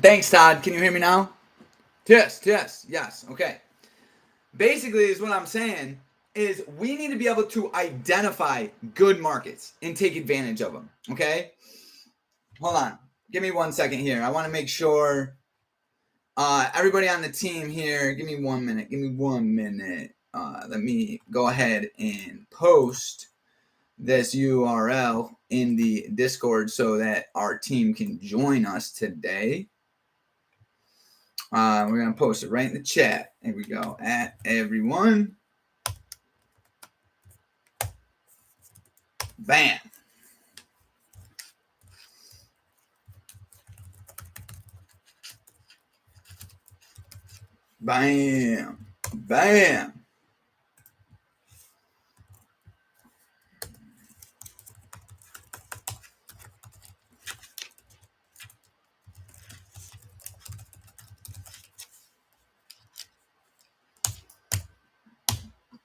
Thanks, Todd. Can you hear me now? Yes. Okay. Basically, is what I'm saying is we need to be able to identify good markets and take advantage of them. Okay. Hold on. Give me 1 second here. I want to make sure everybody on the team here. Give me 1 minute. Let me go ahead and post this URL in the Discord so that our team can join us today. We're going to post it right in the chat. Here we go. At everyone. Bam. Bam. Bam.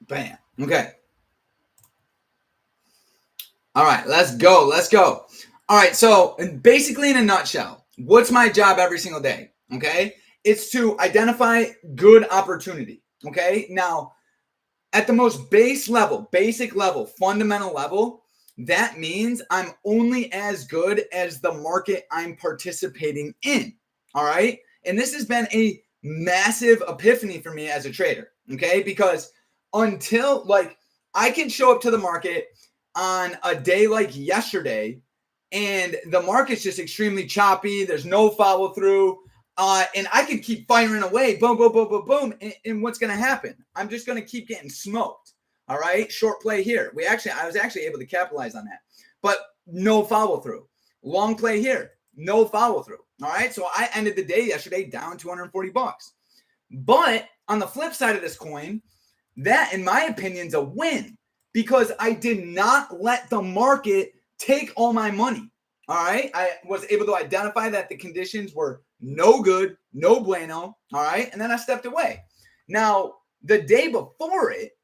Bam. Okay. All right, let's go. All right, so basically in a nutshell, what's my job every single day? Okay, it's to identify good opportunity. Okay, now at the most basic level, fundamental level, that means I'm only as good as the market I'm participating in. All right, and this has been a massive epiphany for me as a trader. Okay, because until I can show up to the market on a day like yesterday and the market's just extremely choppy, there's no follow through, and I can keep firing away, boom, boom, boom, boom, boom, and what's going to happen? I'm just going to keep getting smoked. All right, short play here. I was actually able to capitalize on that, but no follow through. Long play here, no follow through. All right, so I ended the day yesterday down $240. But on the flip side of this coin, that, in my opinion, is a win because I did not let the market take all my money. All right. I was able to identify that the conditions were no good, no bueno. All right. And then I stepped away. Now, the day before it,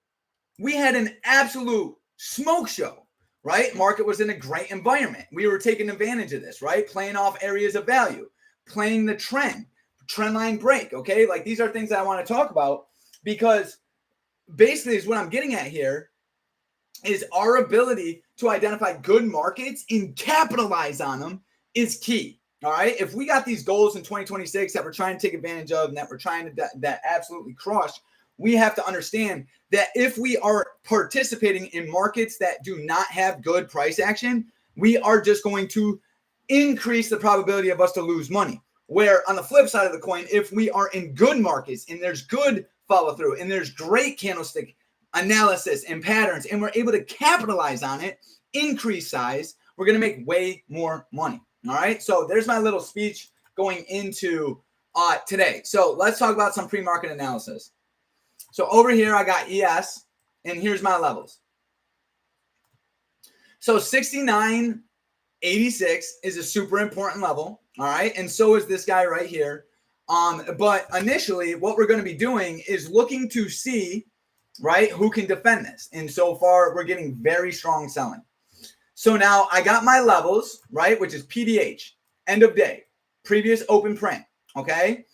we had an absolute smoke show, right? Market was in a great environment. We were taking advantage of this, right? Playing off areas of value, playing the trend line break. Okay. Like these are things that I want to talk about because basically is what I'm getting at here is our ability to identify good markets and capitalize on them is key. All right. If we got these goals in 2026 that we're trying to take advantage of and that we're trying to that absolutely crush, we have to understand that if we are participating in markets that do not have good price action, we are just going to increase the probability of us to lose money. Where on the flip side of the coin, if we are in good markets and there's good follow through and there's great candlestick analysis and patterns and we're able to capitalize on it, increase size, we're going to make way more money. All right. So there's my little speech going into today. So let's talk about some pre-market analysis. So over here, I got ES and here's my levels. So 69.86 is a super important level. All right. And so is this guy right here. But initially what we're going to be doing is looking to see, right, who can defend this. And so far we're getting very strong selling. So now I got my levels, right, which is PDH, end of day, previous open print, okay?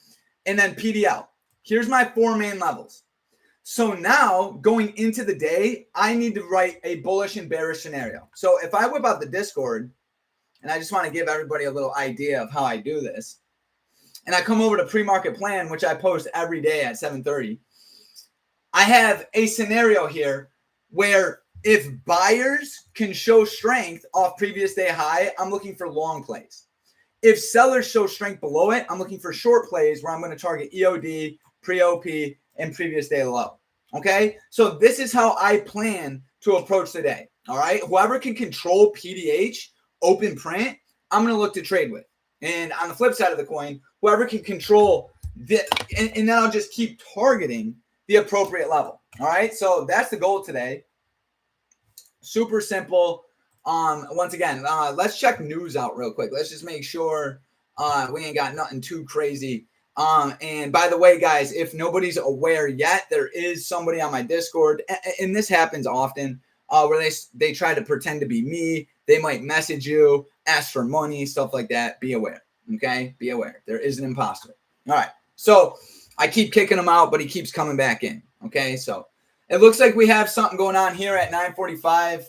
And then PDL. Here's my 4 main levels. So now going into the day, I need to write a bullish and bearish scenario. So if I whip out the Discord, and I just want to give everybody a little idea of how I do this, and I come over to pre-market plan, which I post every day at 7:30, I have a scenario here where if buyers can show strength off previous day high, I'm looking for long plays. If sellers show strength below it, I'm looking for short plays where I'm going to target EOD, pre-OP, and previous day low. Okay, so this is how I plan to approach the day. All right, whoever can control PDH, open print, I'm going to look to trade with. And on the flip side of the coin, whoever can control this, and then I'll just keep targeting the appropriate level. All right, so that's the goal today. Super simple. Once again, let's check news out real quick. Let's just make sure we ain't got nothing too crazy. And by the way, guys, if nobody's aware yet, there is somebody on my Discord, and this happens often, where they try to pretend to be me. They might message you, ask for money, stuff like that. Be aware. Okay, be aware. There is an imposter. All right, so I keep kicking him out, but he keeps coming back in. Okay, so it looks like we have something going on here at 9:45.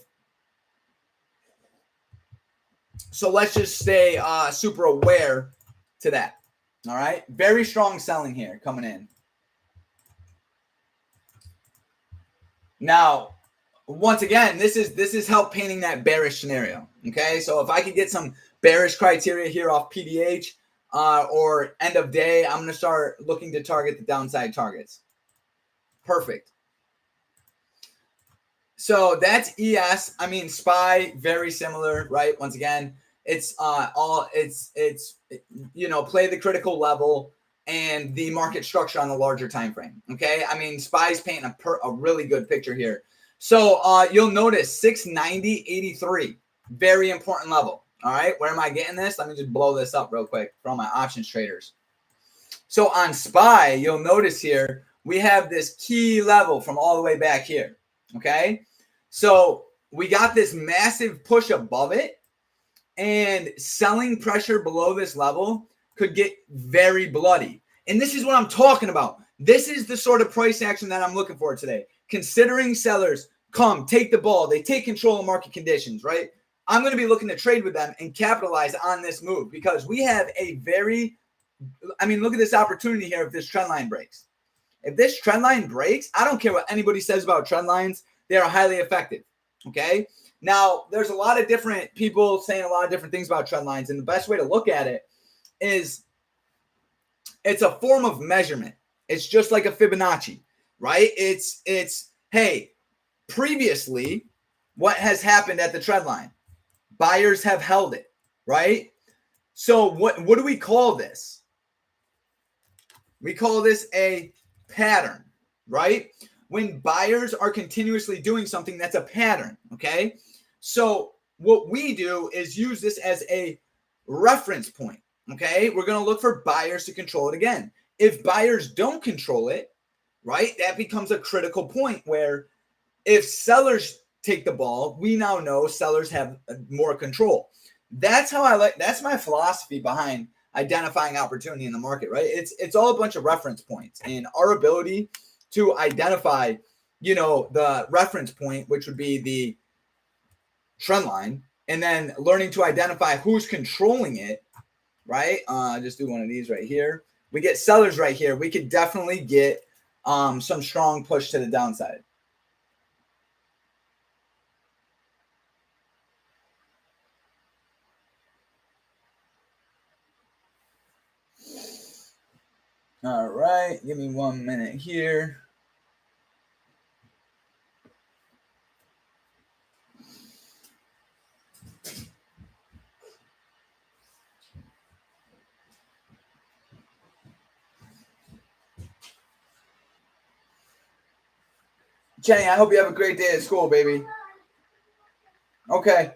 So let's just stay super aware to that. All right, very strong selling here coming in. Now, once again, this is help painting that bearish scenario. Okay, so if I could get some bearish criteria here off PDH or end of day, I'm going to start looking to target the downside targets. Perfect. So that's ES. I mean, SPY, very similar, right? Once again, it's play the critical level and the market structure on the larger time frame. Okay, I mean, SPY's painting a really good picture here. So you'll notice 690.83, very important level. All right, where am I getting this? Let me just blow this up real quick for all my options traders. So on SPY, you'll notice here we have this key level from all the way back here. Okay, so we got this massive push above it, and selling pressure below this level could get very bloody. And this is what I'm talking about. This is the sort of price action that I'm looking for today. Considering sellers come, take the ball, they take control of market conditions, right? I'm going to be looking to trade with them and capitalize on this move because we have look at this opportunity here if this trend line breaks. If this trend line breaks, I don't care what anybody says about trend lines. They are highly effective. Okay. Now, there's a lot of different people saying a lot of different things about trend lines. And the best way to look at it is it's a form of measurement. It's just like a Fibonacci, right? It's hey, previously, what has happened at the trend line? Buyers have held it, right? So what do we call this? We call this a pattern, right? When buyers are continuously doing something, that's a pattern, okay? So what we do is use this as a reference point, okay? We're going to look for buyers to control it again. If buyers don't control it, right, that becomes a critical point where if sellers take the ball, we now know sellers have more control. That's my philosophy behind identifying opportunity in the market, right? It's all a bunch of reference points, and our ability to identify, the reference point, which would be the trend line, and then learning to identify who's controlling it, right? Just do one of these right here. We get sellers right here. We could definitely get some strong push to the downside. All right, give me 1 minute here. Jenny, I hope you have a great day at school, baby. Okay.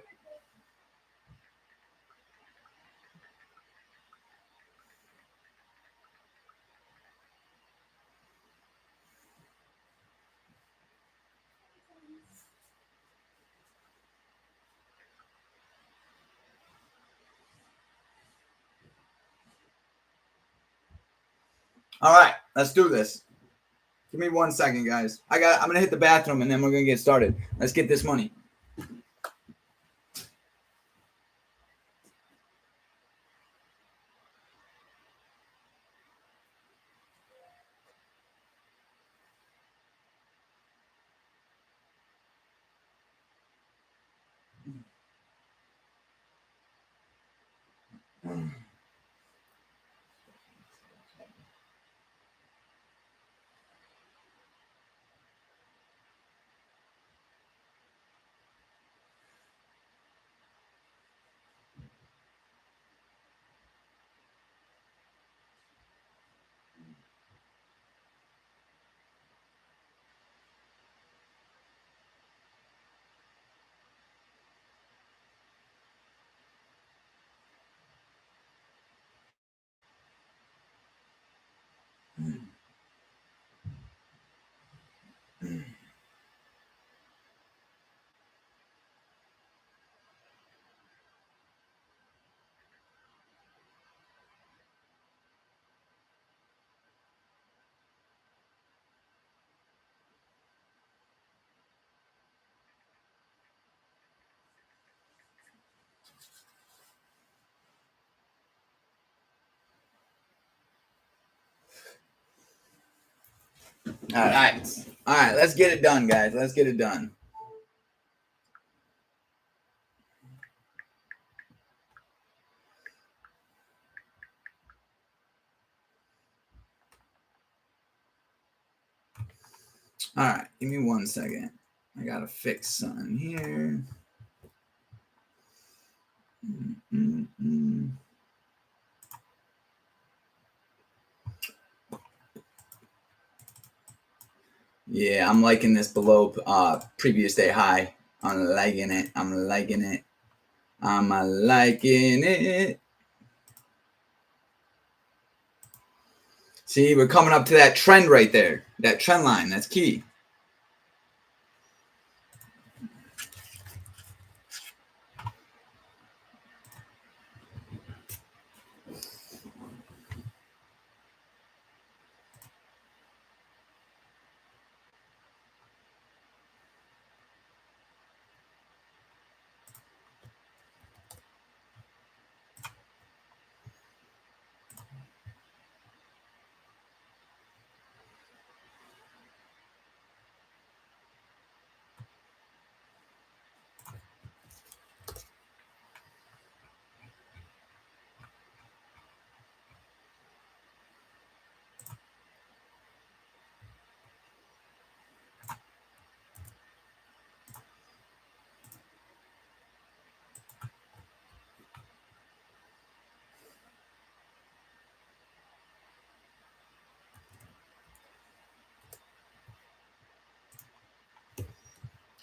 All right, let's do this. Give me 1 second, guys. I'm gonna hit the bathroom and then we're gonna get started. Let's get this money. All right. All right. Let's get it done, guys. Let's get it done. All right. Give me 1 second. I got to fix something here. Yeah, I'm liking this below previous day high. I'm liking it. I'm liking it. I'm liking it. See, we're coming up to that trend right there. That trend line. That's key.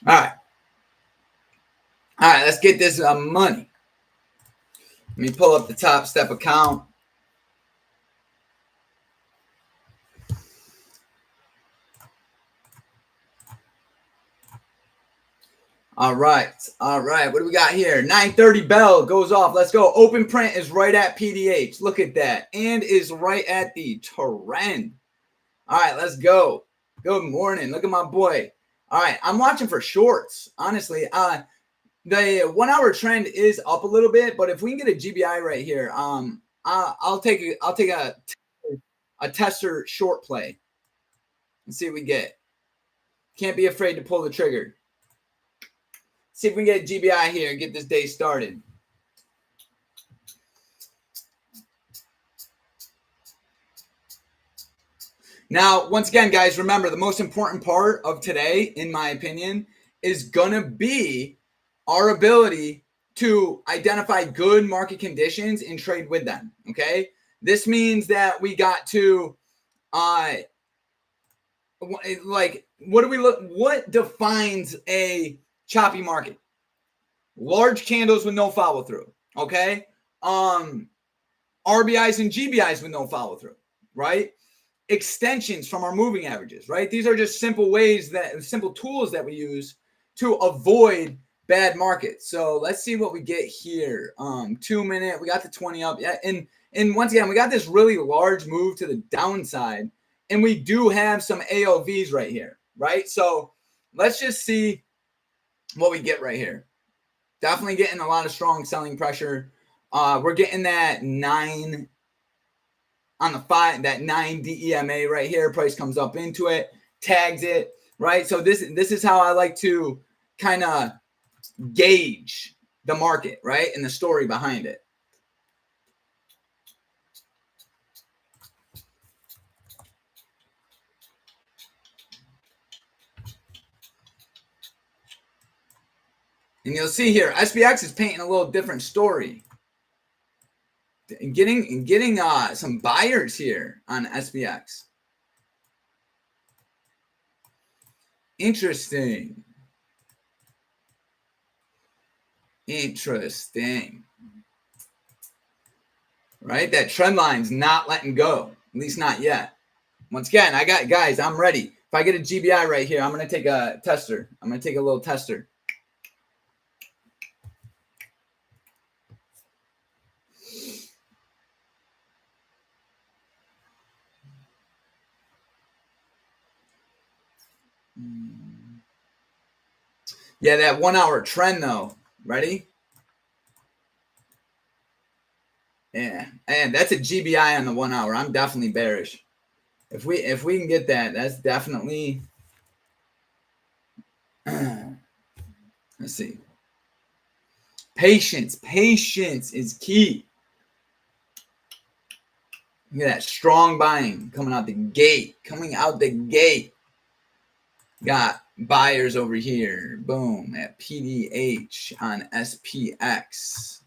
All right. All right, let's get this money. Let me pull up the Top Step account. All right. All right. What do we got here? 9:30 bell goes off. Let's go. Open print is right at PDH. Look at that. And is right at the trend. All right. Let's go. Good morning. Look at my boy. All right. I'm watching for shorts. Honestly, the 1 hour trend is up a little bit, but if we can get a GBI right here, I'll take a tester short play and see what we get. Can't be afraid to pull the trigger. See if we can get GBI here and get this day started. Now, once again, guys, remember the most important part of today, in my opinion, is going to be our ability to identify good market conditions and trade with them. Okay. This means that we got to, what defines a choppy market? Large candles with no follow through. Okay. RBIs and GBIs with no follow through, right? Extensions from our moving averages, right? These are just simple tools that we use to avoid bad markets. So let's see what we get here. 2 minute, we got the 20 up. Yeah, and once again, we got this really large move to the downside, and we do have some AOVs right here, right? So let's just see what we get right here. Definitely getting a lot of strong selling pressure. We're getting that 9 on the 5, that 9 DEMA right here. Price comes up into it, tags it, right? So this is how I like to kind of gauge the market, right? And the story behind it. And you'll see here, SPX is painting a little different story. And getting some buyers here on SPX. Interesting. Right? That trend line's not letting go. At least not yet. Once again, I'm ready. If I get a GBI right here, I'm going to take a tester. I'm going to take a little tester. Yeah, that 1 hour trend though. Ready? Yeah, and that's a GBI on the 1 hour. I'm definitely bearish. If we can get that, that's definitely. Let's see. Patience is key. Look at that strong buying coming out the gate. Got buyers over here. Boom. At PDH on SPX.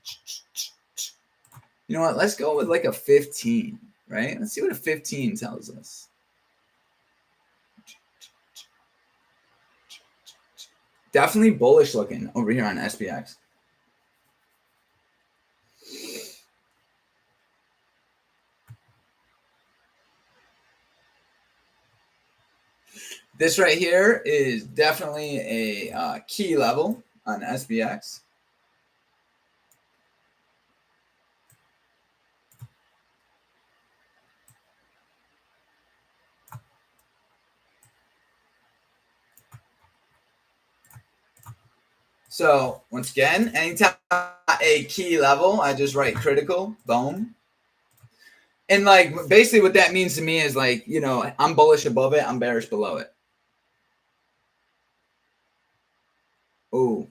You know what? Let's go with like a 15, right? Let's see what a 15 tells us. Definitely bullish looking over here on SPX. This right here is definitely a key level on SPX. So once again, anytime a key level, I just write critical, boom. And like basically what that means to me is like, you know, I'm bullish above it, I'm bearish below it. Ooh.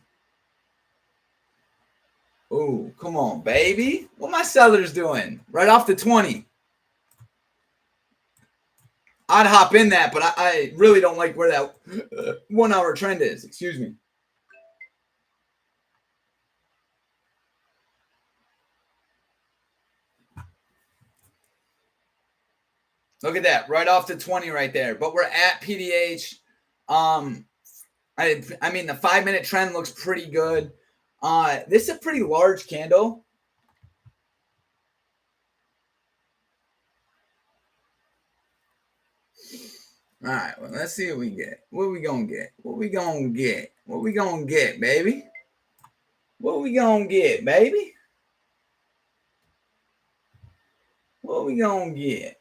Ooh, come on, baby. What my sellers doing? Right off the 20. I'd hop in that, but I really don't like where that 1 hour trend is. Excuse me. Look at that, right off the 20 right there. But we're at PDH. I mean, the 5-minute trend looks pretty good. This is a pretty large candle. All right, well, let's see what we get. What we gonna get? What we gonna get? What we gonna get, baby? What we gonna get, baby? What we gonna get?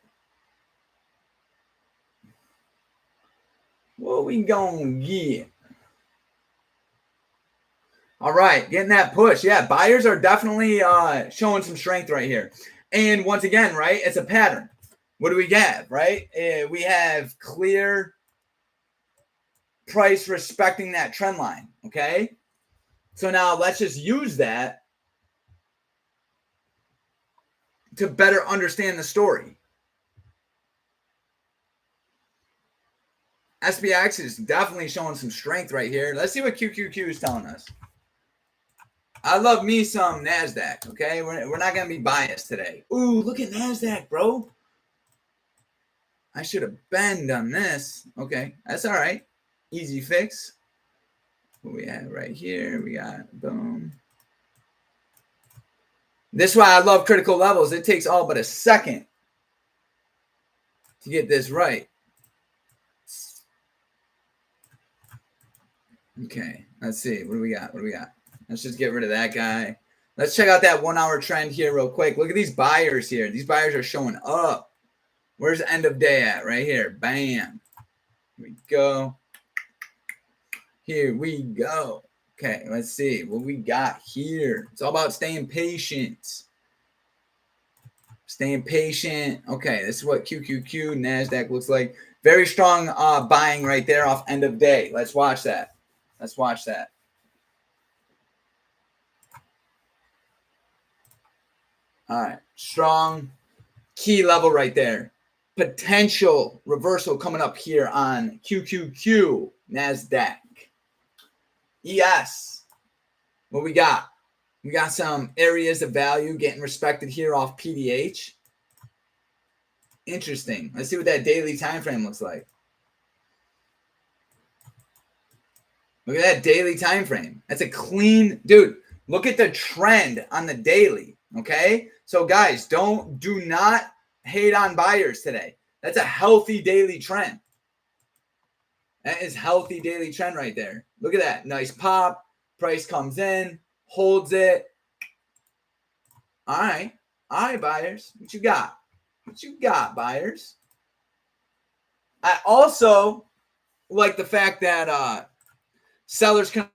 What we gonna get? All right, getting that push. Yeah, buyers are definitely showing some strength right here. And once again, right, it's a pattern. What do we get, right? We have clear price respecting that trend line, okay? So now let's just use that to better understand the story. SPX is definitely showing some strength right here. Let's see what QQQ is telling us. I love me some NASDAQ, okay? We're not going to be biased today. Ooh, look at NASDAQ, bro. I should have been done this. Okay, that's all right. Easy fix. What we have right here, we got boom. This is why I love critical levels. It takes all but a second to get this right. Okay, let's see. What do we got? What do we got? Let's just get rid of that guy. Let's check out that 1 hour trend here real quick. Look at these buyers here. These buyers are showing up. Where's the end of day at? Right here. Bam. Here we go. Here we go. Okay, let's see what we got here. It's all about staying patient. Staying patient. Okay, this is what QQQ, NASDAQ looks like. Very strong buying right there off end of day. Let's watch that. Let's watch that. All right, strong key level right there. Potential reversal coming up here on QQQ, NASDAQ. ES, what we got? We got some areas of value getting respected here off PDH. Interesting. Let's see what that daily time frame looks like. Look at that daily time frame. That's a clean, dude. Look at the trend on the daily. Okay, so guys, do not hate on buyers today. That's a healthy daily trend. That is healthy daily trend right there. Look at that. Nice pop. Price comes in, holds it. All right. All right, buyers. What you got? What you got, buyers? I also like the fact that sellers tried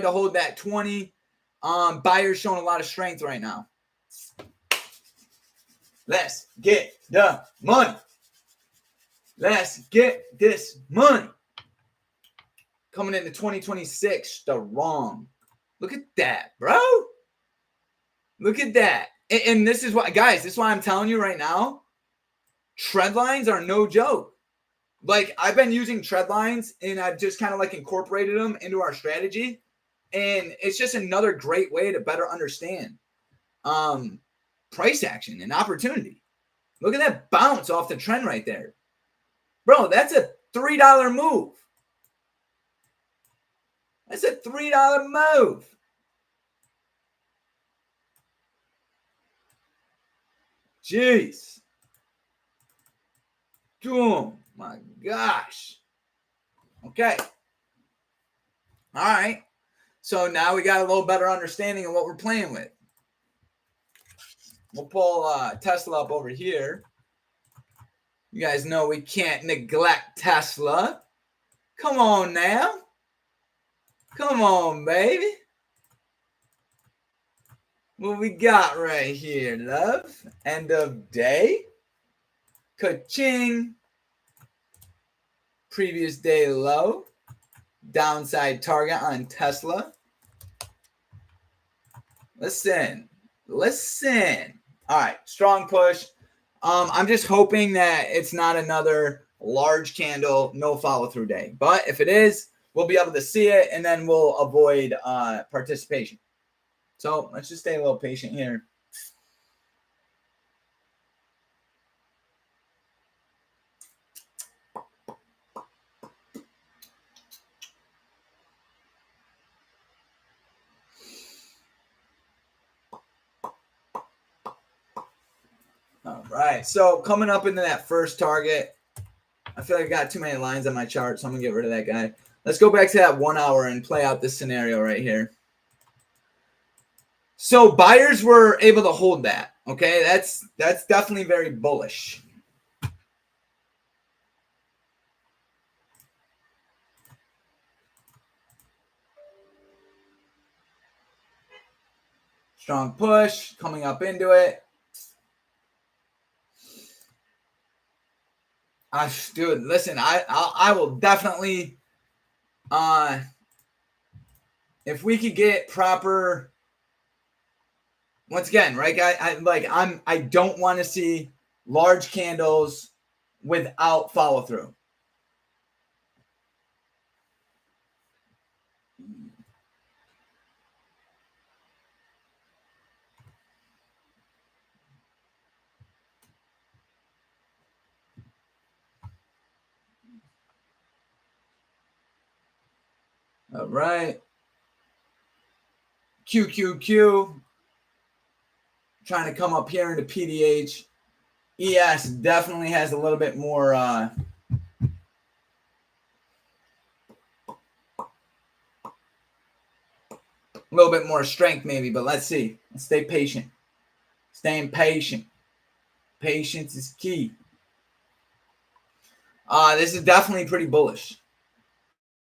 to hold that 20. Buyers showing a lot of strength right now. Let's get the money. Let's get this money. Coming into 2026 strong. Look at that, bro. Look at that. And this is why, guys, this is why I'm telling you right now, trend lines are no joke. Like, I've been using trend lines and I've just kind of like incorporated them into our strategy. And it's just another great way to better understand price action and opportunity. Look at that bounce off the trend right there. Bro, that's a $3 move. That's a $3 move. Jeez. Oh my gosh. Okay. All right. So now we got a little better understanding of what we're playing with. We'll pull Tesla up over here. You guys know we can't neglect Tesla. Come on now. Come on, baby. What we got right here, love? End of day. Ka-ching. Previous day low. Downside target on Tesla. Listen. All right, strong push. I'm just hoping that it's not another large candle, no follow-through day. But if it is, we'll be able to see it, and then we'll avoid participation. So let's just stay a little patient here. All right, so coming up into that first target, I feel like I got too many lines on my chart, so I'm going to get rid of that guy. Let's go back to that 1 hour and play out this scenario right here. So buyers were able to hold that, okay? That's definitely very bullish. Strong push, coming up into it. Dude, listen, I will definitely, if we could get proper, once again, right, I don't want to see large candles without follow through. All right. QQQ. Trying to come up here into PDH. ES definitely has a little bit more a little bit more strength maybe, but let's see. Let's stay patient. Staying patient. Patience is key. This is definitely pretty bullish.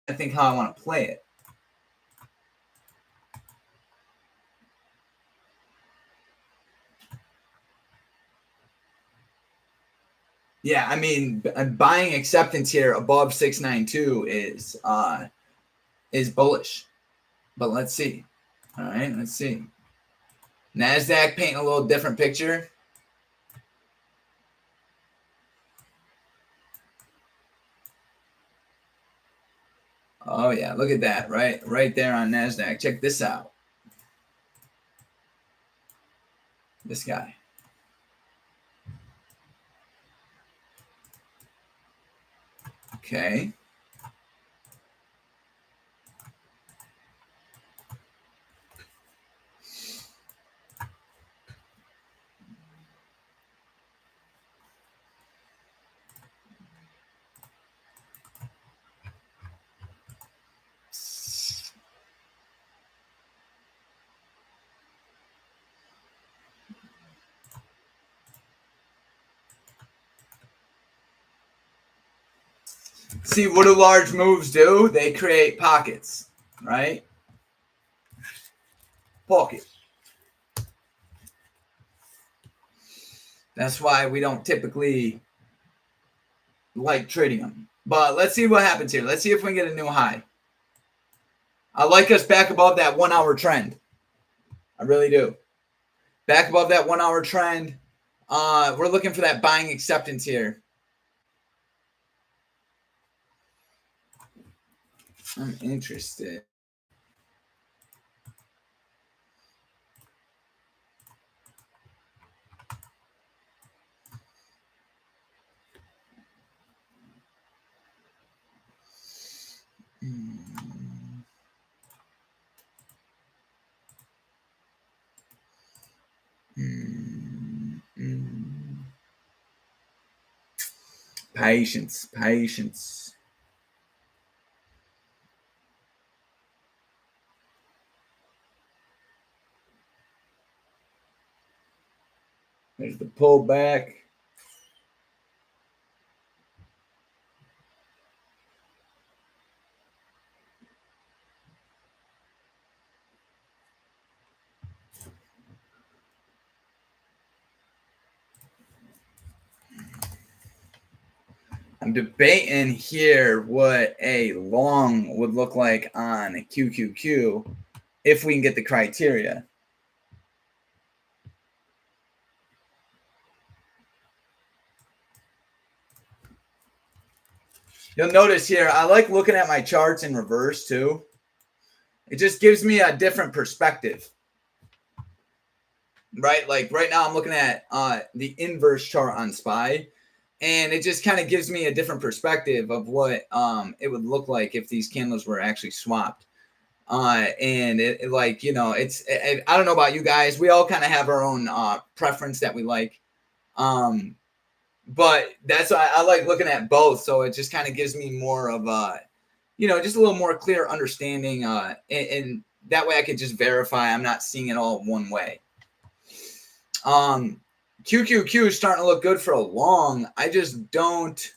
I think how I want to play it. Yeah, I mean, buying acceptance here above 692 is bullish. But let's see. All right, let's see. NASDAQ painting a little different picture. Oh, yeah, look at that, right there on NASDAQ. Check this out. This guy. Okay. See, what do large moves do? They create pockets, right? Pocket. That's why we don't typically like trading them. But let's see what happens here. Let's see if we can get a new high. I like us back above that 1 hour trend. I really do. Back above that 1 hour trend. We're looking for that buying acceptance here. I'm interested. Patience, patience. There's the pullback. I'm debating here what a long would look like on QQQ if we can get the criteria. You'll notice here, I like looking at my charts in reverse too. It just gives me a different perspective, right? Like right now I'm looking at the inverse chart on SPY, and it just kind of gives me a different perspective of what it would look like if these candles were actually swapped. And it like, you know, I don't know about you guys. We all kind of have our own preference that we like. But that's why I like looking at both. So it just kind of gives me more of a, you know, just a little more clear understanding. And that way I could just verify I'm not seeing it all one way. QQQ is starting to look good for a long. I just don't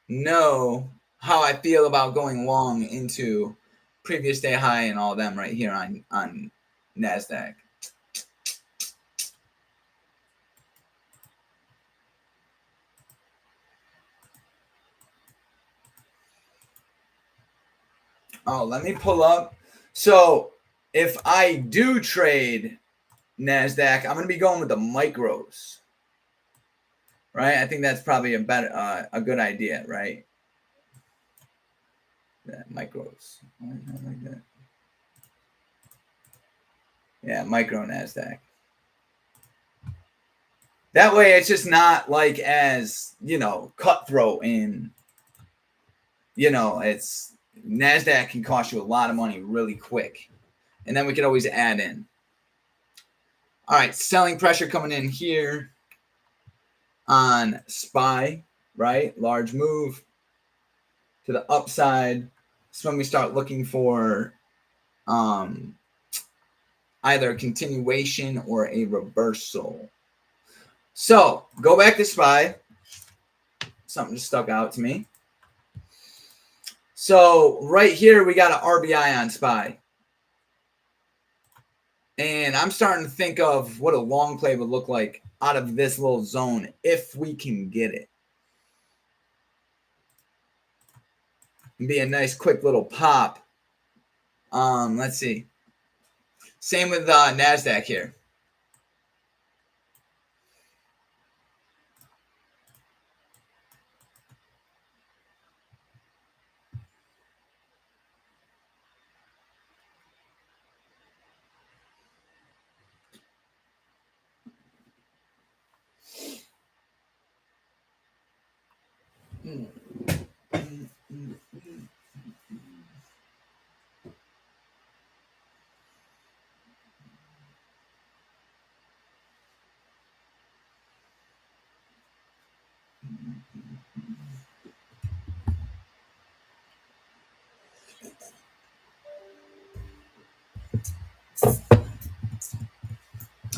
know how I feel about going long into previous day high and all them right here on NASDAQ. Oh, let me pull up. So if I do trade NASDAQ, I'm going to be going with the micros, right? I think that's probably a better, a good idea, right? Yeah, micros. Why is that like that? Yeah, micro NASDAQ. That way it's just not like as, you know, cutthroat in, you know, it's NASDAQ can cost you a lot of money really quick. And then we could always add in. All right, selling pressure coming in here on SPY, right? Large move to the upside. So when we start looking for either a continuation or a reversal. So go back to SPY. Something just stuck out to me. So right here, we got an RBI on SPY. And I'm starting to think of what a long play would look like out of this little zone if we can get it. It'd be a nice quick little pop. Let's see. Same with NASDAQ here.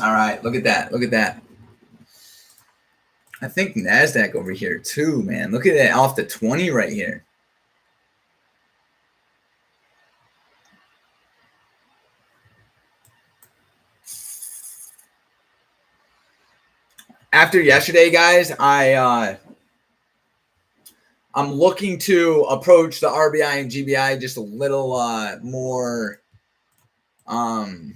All right, look at that. Look at that. I think NASDAQ over here too, man. Look at that off the 20 right here. after yesterday, guys, I'm looking to approach the RBI and GBI just a little more. Hold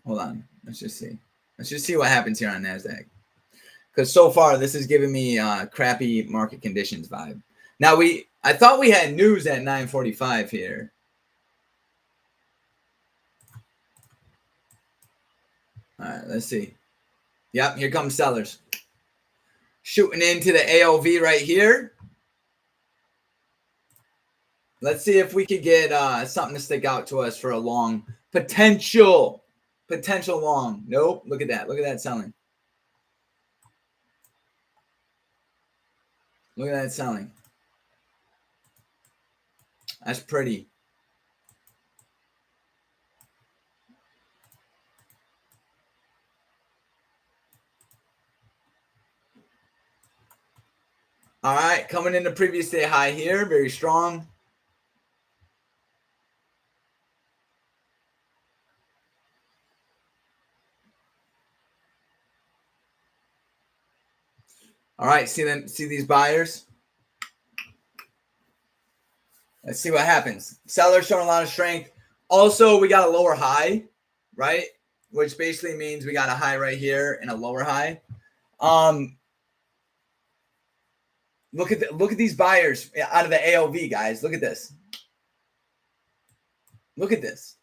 on. Let's just see. Let's just see what happens here on NASDAQ. Because so far, this is giving me crappy market conditions vibe. Now, I thought we had news at 9:45 here. All right, let's see. Yep, here comes sellers. Shooting into the AOV right here. Let's see if we could get something to stick out to us for a long potential long. Nope, look at that. Look at that selling. Look at that selling. That's pretty. All right, coming in the previous day high here, very strong. All right, see these buyers? Let's see what happens. Sellers showing a lot of strength. Also, we got a lower high, right? Which basically means we got a high right here and a lower high. Look at these buyers out of the AOV, guys. Look at this. Look at this.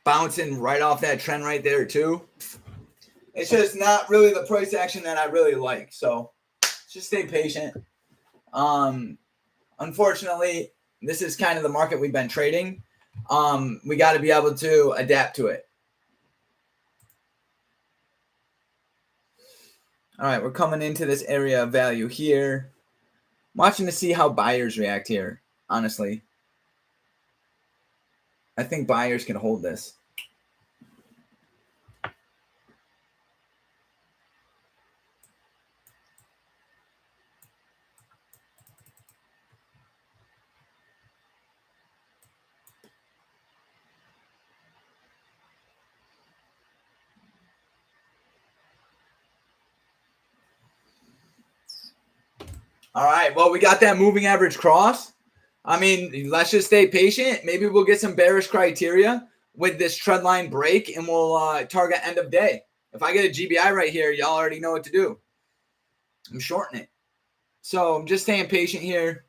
Bouncing right off that trend right there too. It's just not really the price action that I really like. So just stay patient. Unfortunately, this is kind of the market we've been trading. We got to be able to adapt to it. All right, we're coming into this area of value here. I'm watching to see how buyers react here, honestly. I think buyers can hold this. All right, well, we got that moving average cross. I mean, let's just stay patient. Maybe we'll get some bearish criteria with this trend line break, and we'll target end of day. If I get a GBI right here, y'all already know what to do. I'm shorting it. So I'm just staying patient here.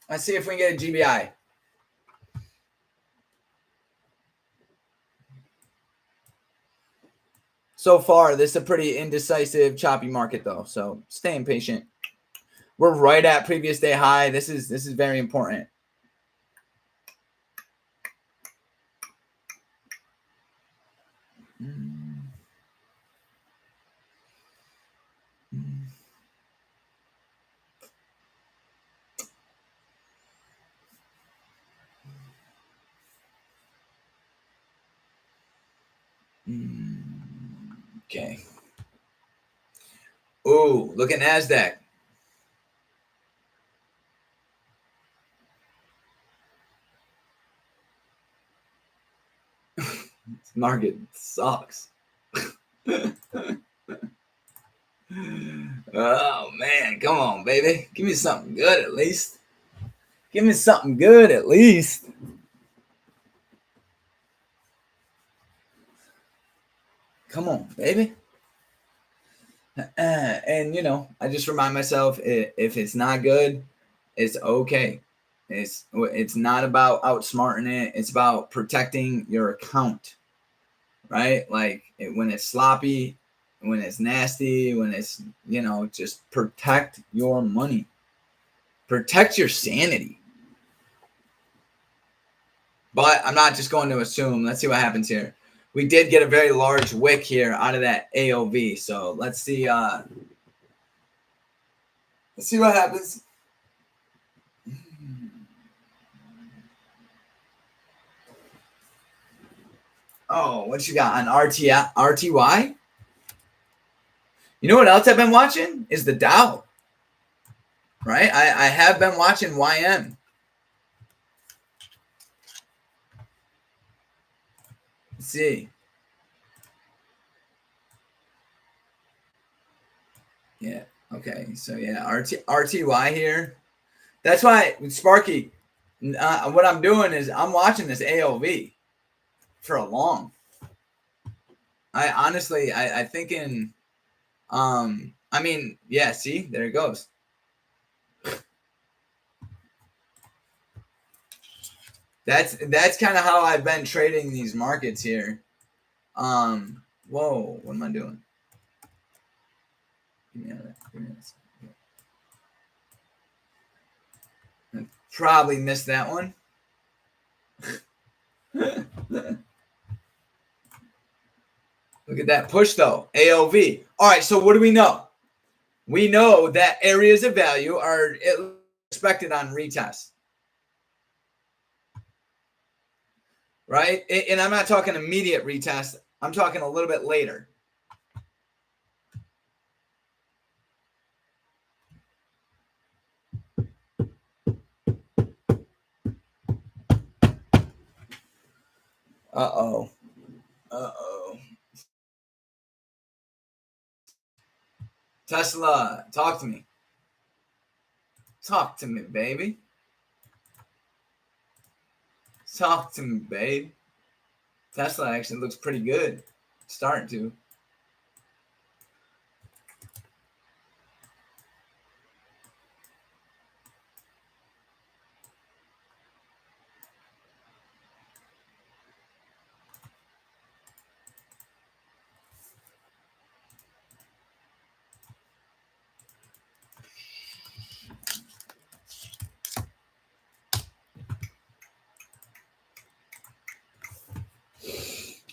Let's see if we can get a GBI. So far, this is a pretty indecisive, choppy market, though. So staying patient. We're right at previous day high. This is very important. Okay. Ooh, look at NASDAQ. This market sucks. Oh, man. Come on, baby. Give me something good at least. Give me something good at least. Come on, baby. And, you know, I just remind myself, if it's not good, it's okay. It's not about outsmarting it. It's about protecting your account, right? Like when it's sloppy, when it's nasty, when it's, you know, just protect your money. Protect your sanity. But I'm not just going to assume. Let's see what happens here. We did get a very large wick here out of that AOV. So let's see. Let's see what happens. Oh, what you got on RTY? You know what else I've been watching is the Dow. Right? I have been watching YM. Let's see. Yeah. Okay. So yeah, RTY here. That's why Sparky. What I'm doing is I'm watching this AOV for a long. I honestly, I think in, I mean, yeah. See, there it goes. That's kind of how I've been trading these markets here. Whoa, what am I doing? Give me I probably missed that one. Look at that push though, AOV. All right, so what do we know? We know that areas of value are expected on retest. Right? And I'm not talking immediate retest. I'm talking a little bit later. Uh-oh. Tesla, talk to me. Talk to me, baby. Talk to me, babe. Tesla actually looks pretty good. Starting to.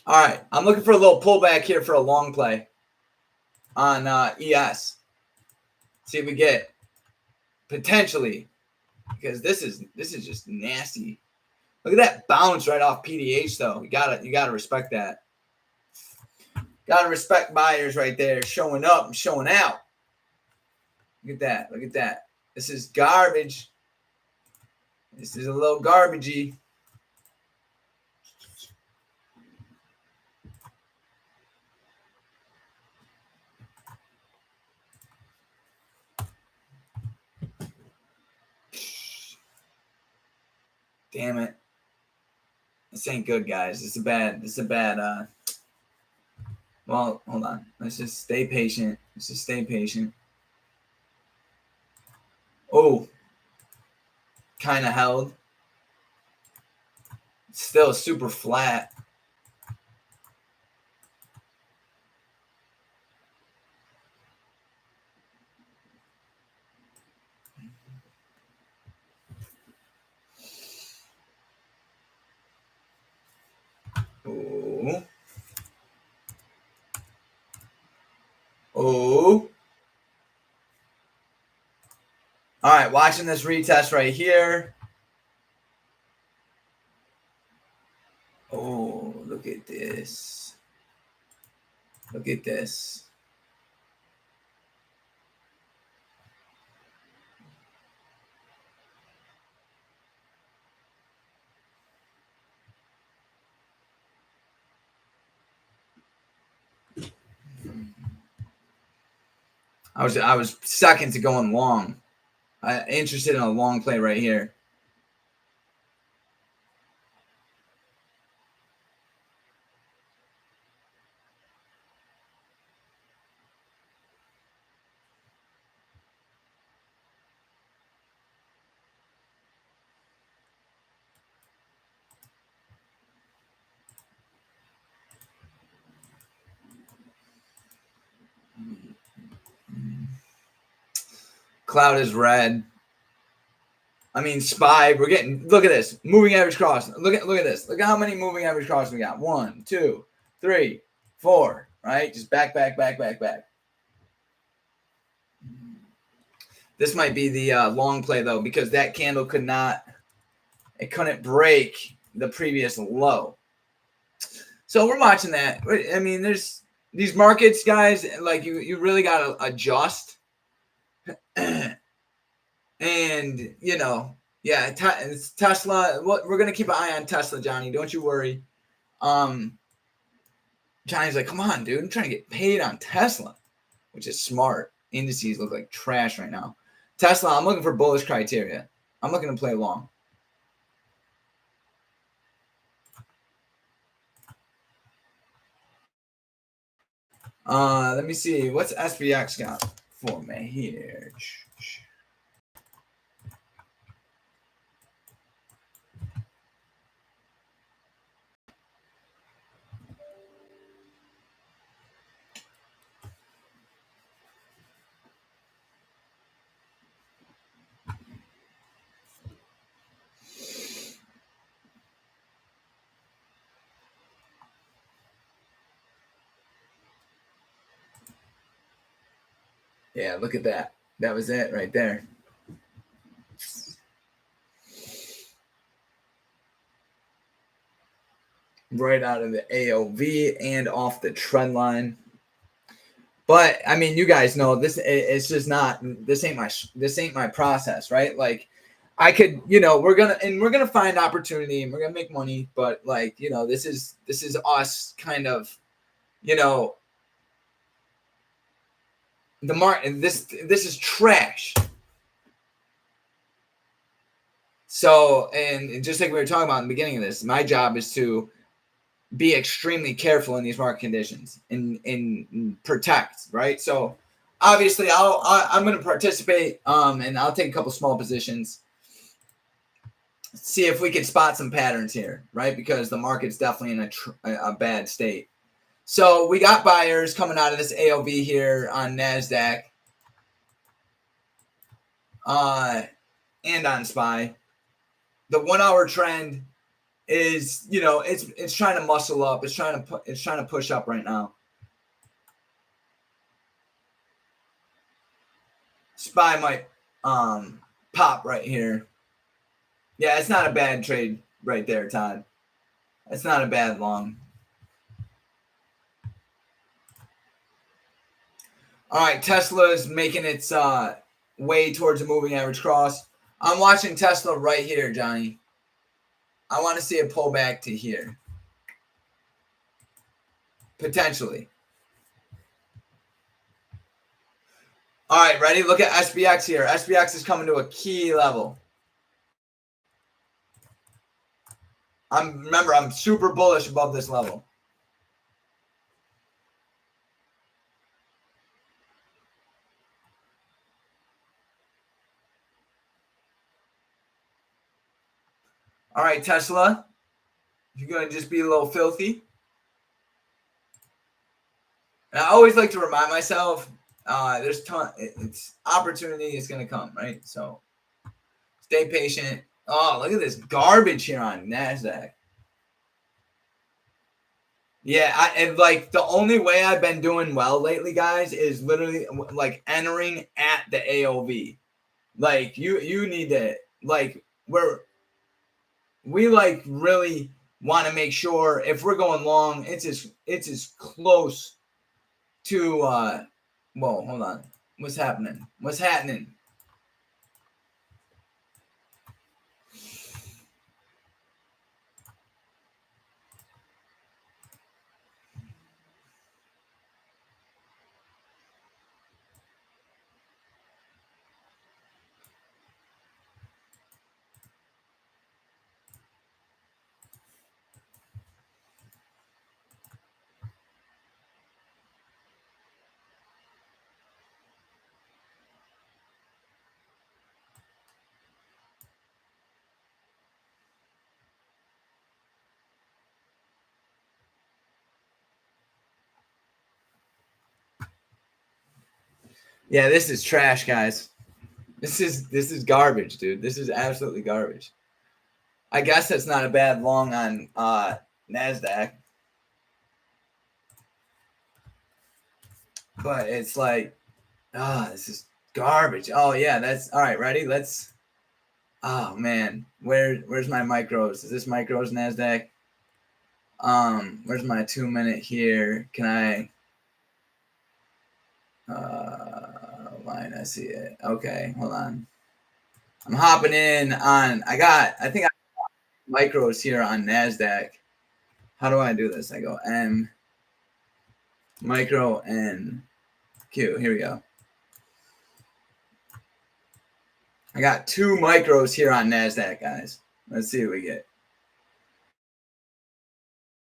All right, I'm looking for a little pullback here for a long play on ES. See if we get potentially, because this is just nasty. Look at that bounce right off PDH though. You gotta respect that. Gotta respect buyers right there, showing up and showing out. Look at that. Look at that. This is garbage. This is a little garbagey. Damn it. This ain't good, guys. This is a bad well, hold on. Let's just stay patient. Let's just stay patient. Oh. Kind of held. Still super flat. Oh. Oh. All right, watching this retest right here. Oh, look at this. Look at this. I was second to going long. Interested in a long play right here. Cloud is red. I mean, SPY. We're getting. Look at this moving average cross. Look at this. Look at how many moving average crosses we got. 1, 2, 3, 4. Right, just back. This might be the long play though, because that candle couldn't break the previous low. So we're watching that. I mean, there's these markets, guys. Like you really got to adjust, and yeah, it's Tesla. What we're gonna keep an eye on Tesla, Johnny. Don't you worry. Johnny's like, come on, dude. I'm trying to get paid on Tesla, which is smart. Indices look like trash right now. Tesla, I'm looking for bullish criteria. I'm looking to play long. Let me see. What's SPX got for me here? Yeah, look at that. That was it right there. Right out of the AOV and off the trend line. But I mean, you guys know this. It's just not. This ain't my process, right? Like, I could, we're gonna find opportunity and we're gonna make money. But like, this is us kind of, the market. This is trash. So, and just like we were talking about in the beginning of this, my job is to be extremely careful in these market conditions and protect, right? So obviously I'm going to participate and I'll take a couple small positions, see if we can spot some patterns here, right? Because the market's definitely in a bad state. So we got buyers coming out of this AOV here on NASDAQ and on SPY. The 1 hour trend is, it's trying to muscle up. It's trying to push up right now. SPY might pop right here. Yeah, it's not a bad trade right there, Todd. It's not a bad long. All right, Tesla's making its way towards a moving average cross. I'm watching Tesla right here, Johnny. I want to see it pull back to here. Potentially. All right, ready? Look at SPX here. SPX is coming to a key level. I'm super bullish above this level. All right, Tesla, you're going to just be a little filthy. And I always like to remind myself, there's it's opportunity is going to come, right? So stay patient. Oh, look at this garbage here on NASDAQ. Yeah, and like the only way I've been doing well lately, guys, is literally like entering at the AOV. Like you need to like we like really want to make sure if we're going long, it's as close to whoa, hold on. What's happening? What's happening? Yeah, this is trash, guys. This is garbage, dude. This is absolutely garbage. I guess that's not a bad long on NASDAQ. But it's like, this is garbage. Oh yeah, that's all right. Ready? Let's. Oh man, where's my micros? Is this micros NASDAQ? Where's my 2 minute here? Can I line? I see it. Okay, hold on. I'm hopping in on I think I micros here on NASDAQ. How do I do this? I go M micro N Q. Here we go. I got 2 micros here on NASDAQ, guys. Let's see what we get.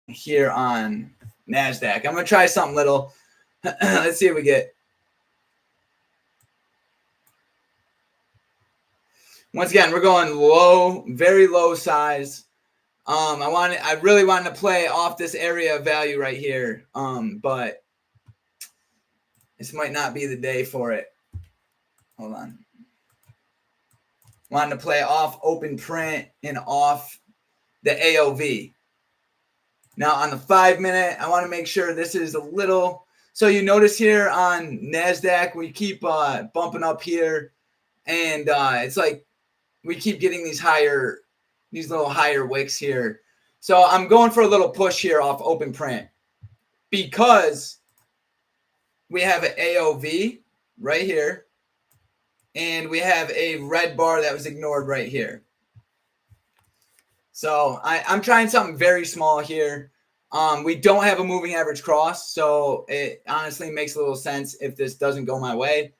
Here on NASDAQ. I'm going to try something little. Let's see what we get. Once again, we're going low, very low size. I really wanted to play off this area of value right here. But this might not be the day for it. Hold on. Wanted to play off open print and off the AOV. Now on the 5 minute, I want to make sure this is a little. So you notice here on NASDAQ, we keep bumping up here. And it's like we keep getting these little higher wicks here. So I'm going for a little push here off open print because we have an AOV right here. And we have a red bar that was ignored right here. So I'm trying something very small here. We don't have a moving average cross, so it honestly makes a little sense if this doesn't go my way.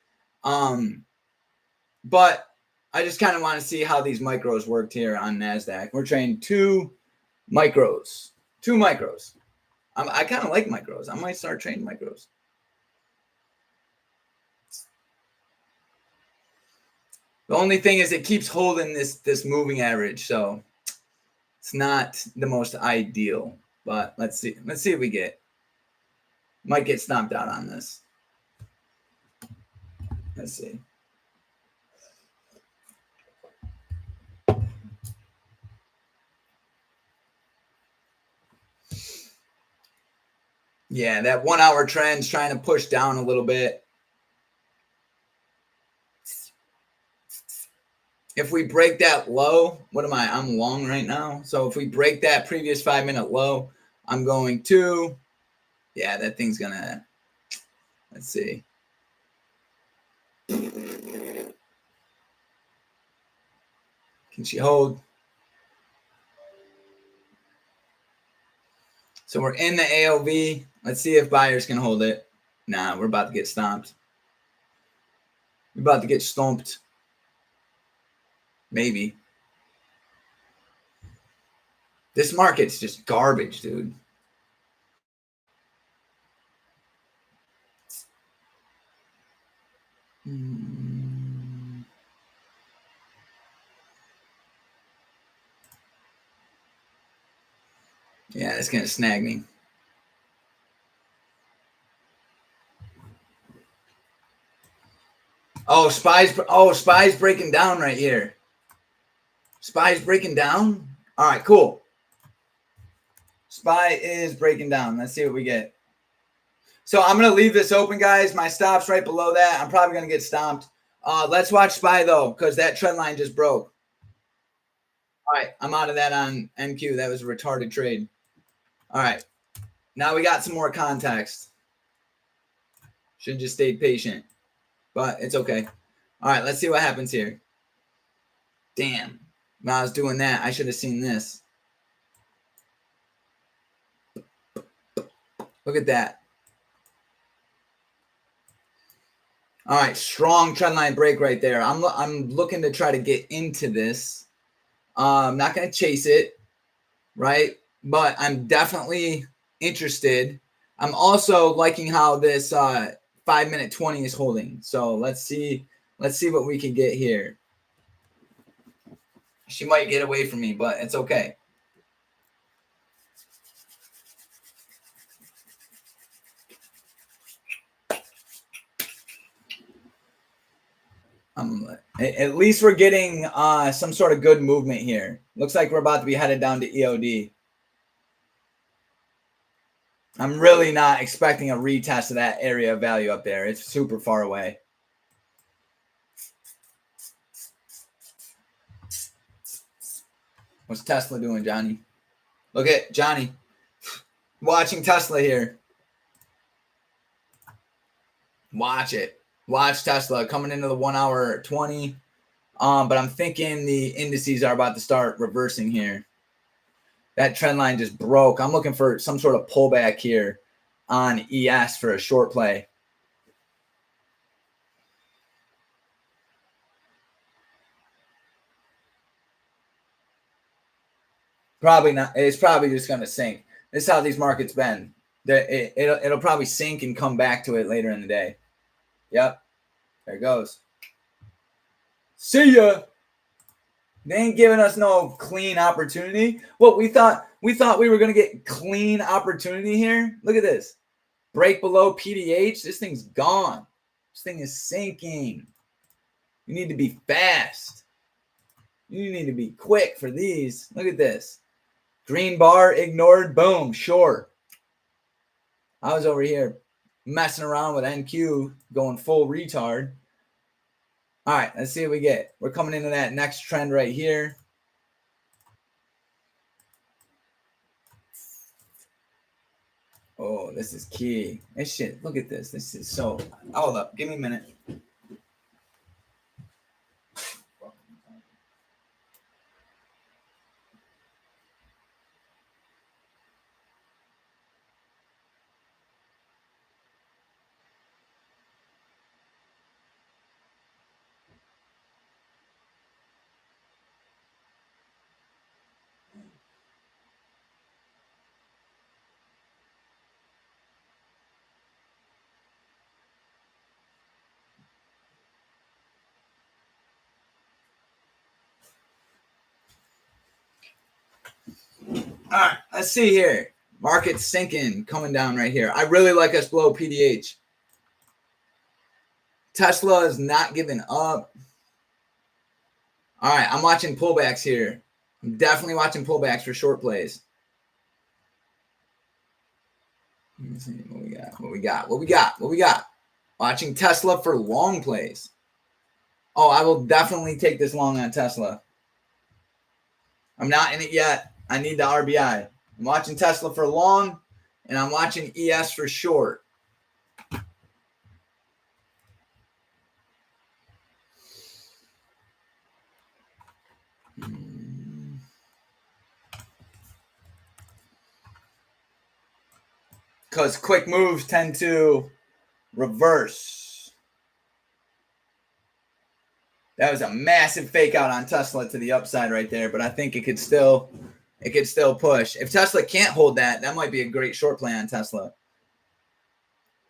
But I just kind of want to see how these micros worked here on NASDAQ. We're trading 2 micros. 2 micros. I kind of like micros. I might start trading micros. The only thing is it keeps holding this moving average, so it's not the most ideal. But let's see. Let's see what we get. Might get stomped out on this. Let's see. Yeah, that 1 hour trend's trying to push down a little bit. If we break that low, what am I? I'm long right now. So if we break that previous 5 minute low, I'm going to, yeah, that thing's gonna, let's see. Can she hold? So we're in the AOV. Let's see if buyers can hold it. Nah, we're about to get stomped. We're about to get stomped. Maybe. This market's just garbage, dude. Yeah, it's gonna snag me. Oh, SPY's breaking down right here. SPY's breaking down. All right, cool. SPY is breaking down. Let's see what we get. So I'm going to leave this open, guys. My stop's right below that. I'm probably going to get stomped. Let's watch SPY, though, because that trend line just broke. All right, I'm out of that on NQ. That was a retarded trade. All right, now we got some more context. Should have just stayed patient, but it's okay. All right, let's see what happens here. Damn, when I was doing that, I should have seen this. Look at that. All right, strong trend line break right there. I'm looking to try to get into this. I'm not going to chase it, right? But I'm definitely interested. I'm also liking how this 5 minute 20 is holding. So let's see what we can get here. She might get away from me, but it's okay. At least we're getting some sort of good movement here. Looks like we're about to be headed down to EOD. I'm really not expecting a retest of that area of value up there. It's super far away. What's Tesla doing, Johnny? Look at Johnny. Watching Tesla here. Watch it. Watch Tesla coming into the 1 hour 20. But I'm thinking the indices are about to start reversing here. That trend line just broke. I'm looking for some sort of pullback here on ES for a short play. Probably not. It's probably just going to sink. This is how these markets been. It'll probably sink and come back to it later in the day. Yep. There it goes. See ya. They ain't giving us no clean opportunity. What we thought we were going to get clean opportunity here. Look at this. Break below PDH. This thing's gone. This thing is sinking. You need to be fast. You need to be quick for these. Look at this. Green bar ignored. Boom. Short. I was over here messing around with NQ, going full retard. All right, let's see what we get. We're coming into that next trend right here. Oh, this is key. This shit, look at this. This is so, hold up. Give me a minute. All right, let's see here. Market sinking, coming down right here. I really like us below PDH. Tesla is not giving up. All right, I'm watching pullbacks here. I'm definitely watching pullbacks for short plays. Let's see what we got. What we got? Watching Tesla for long plays. Oh, I will definitely take this long on Tesla. I'm not in it yet. I need the RBI. I'm watching Tesla for long, and I'm watching ES for short. Because quick moves tend to reverse. That was a massive fake out on Tesla to the upside right there, but I think it could still push. If Tesla can't hold that, that might be a great short play on Tesla.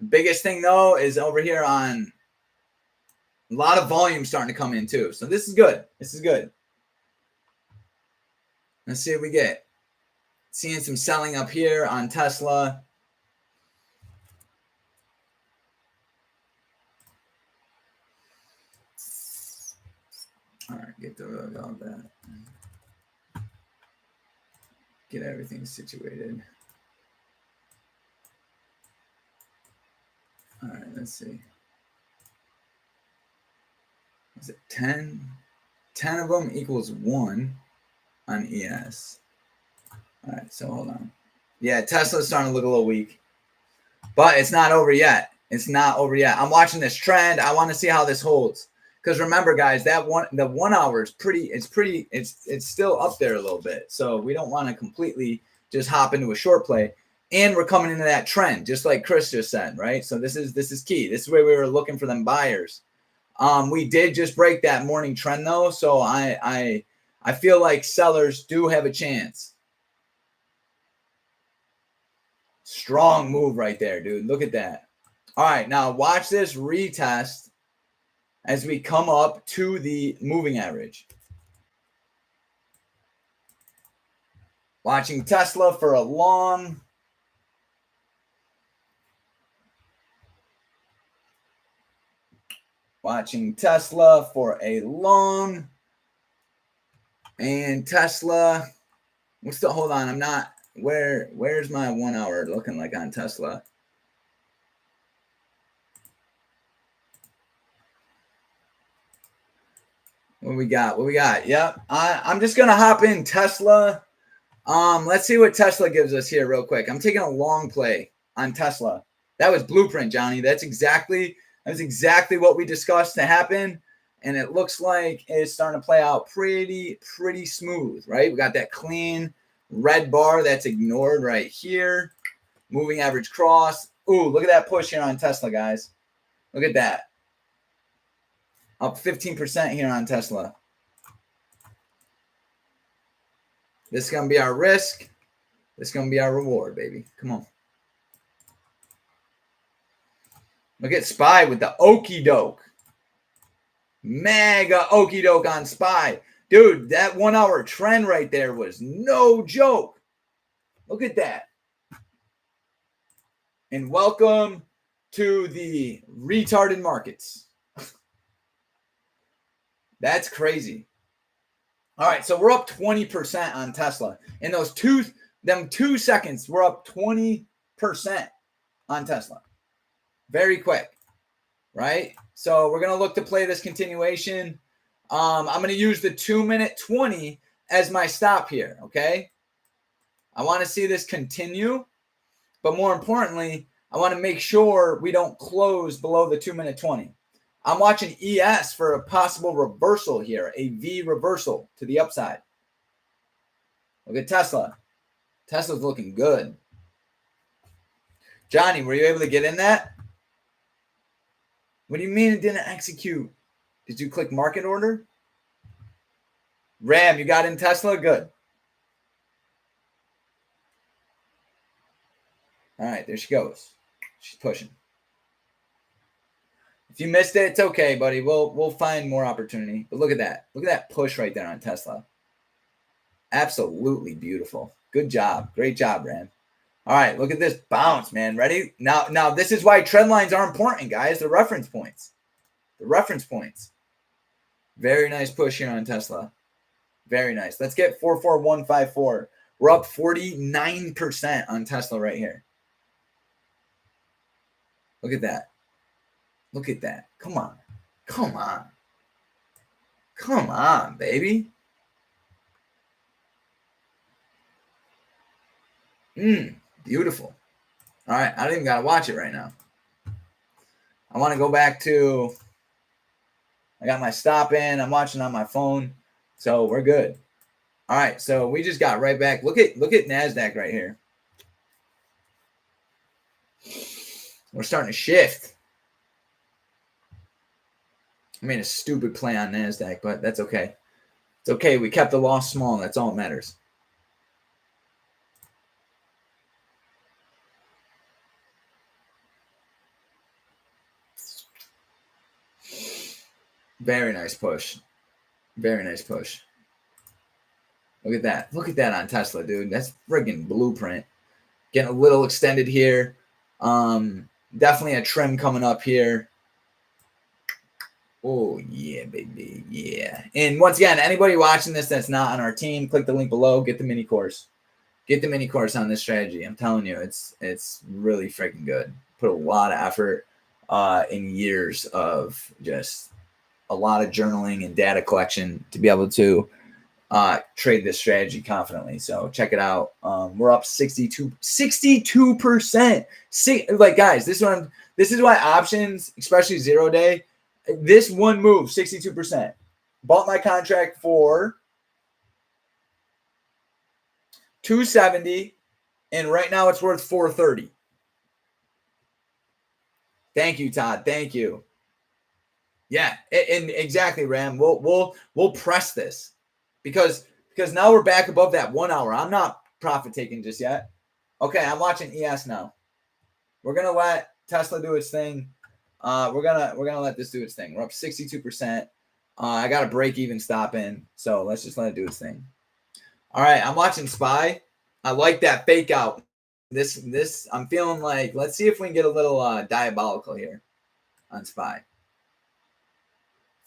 The biggest thing though is over here on a lot of volume starting to come in too. So this is good. This is good. Let's see what we get. Seeing some selling up here on Tesla. All right, get all that. Get everything situated. All right, let's see. Is it 10? 10 of them equals 1 on ES. All right, so hold on. Yeah, Tesla's starting to look a little weak. But it's not over yet. It's not over yet. I'm watching this trend. I want to see how this holds. Because remember, guys, the 1 hour is it's still up there a little bit. So we don't want to completely just hop into a short play. And we're coming into that trend, just like Chris just said, right? So this is key. This is where we were looking for them buyers. We did just break that morning trend though, so I feel like sellers do have a chance. Strong move right there, dude. Look at that. All right, now watch this retest as we come up to the moving average. Watching Tesla for a long. Watching Tesla for a long. And Tesla, hold on, I'm not, where's my 1 hour looking like on Tesla? What we got? Yep. I'm just going to hop in Tesla. Let's see what Tesla gives us here real quick. I'm taking a long play on Tesla. That was blueprint, Johnny. That was exactly what we discussed to happen. And it looks like it's starting to play out pretty smooth, right? We got that clean red bar that's ignored right here. Moving average cross. Ooh, look at that push here on Tesla, guys. Look at that. Up 15% here on Tesla. This is going to be our risk. This is going to be our reward, baby. Come on. Look at SPY with the okie doke. Mega okie doke on SPY. Dude, that 1 hour trend right there was no joke. Look at that. And welcome to the retarded markets. That's crazy. All right, so we're up 20% on Tesla. In those 2 seconds, we're up 20% on Tesla. Very quick, right? So we're going to look to play this continuation. I'm going to use the 2-minute 20 as my stop here, okay? I want to see this continue, but more importantly, I want to make sure we don't close below the 2-minute 20. I'm watching ES for a possible reversal here, a V reversal to the upside. Look at Tesla. Tesla's looking good. Johnny, were you able to get in that? What do you mean it didn't execute? Did you click market order? Ram, you got in Tesla? Good. All right, there she goes. She's pushing. If you missed it, it's okay, buddy. We'll find more opportunity. But look at that. Look at that push right there on Tesla. Absolutely beautiful. Good job. Great job, Ram. All right, look at this bounce, man. Ready? Now this is why trend lines are important, guys. The reference points. The reference points. Very nice push here on Tesla. Very nice. Let's get 44154. We're up 49% on Tesla right here. Look at that. Look at that. Come on. Come on. Come on, baby. Beautiful. All right. I don't even got to watch it right now. I want to go back to, I got my stop in. I'm watching on my phone. So we're good. All right. So we just got right back. Look at NASDAQ right here. We're starting to shift. I mean, a stupid play on NASDAQ, but that's okay. It's okay. We kept the loss small. That's all that matters. Very nice push. Very nice push. Look at that. Look at that on Tesla, dude. That's friggin' blueprint. Getting a little extended here. Definitely a trim coming up here. Oh, yeah, baby. Yeah. And once again, anybody watching this that's not on our team, click the link below. Get the mini course. Get the mini course on this strategy. I'm telling you, it's really freaking good. Put a lot of effort in years of just a lot of journaling and data collection to be able to trade this strategy confidently. So check it out. We're up 62%. Like, guys, this is why options, especially 0 day, this one move, 62%. Bought my contract for $270, and right now it's worth $430. Thank you, Todd. Thank you. Yeah, and exactly, Ram. We'll press this because now we're back above that 1 hour. I'm not profit taking just yet. Okay, I'm watching ES now. We're gonna let Tesla do its thing. We're gonna let this do its thing. We're up 62%. I got a break even stop in, so let's just let it do its thing. All right, I'm watching SPY. I like that fake out. This I'm feeling like, let's see if we can get a little diabolical here on SPY.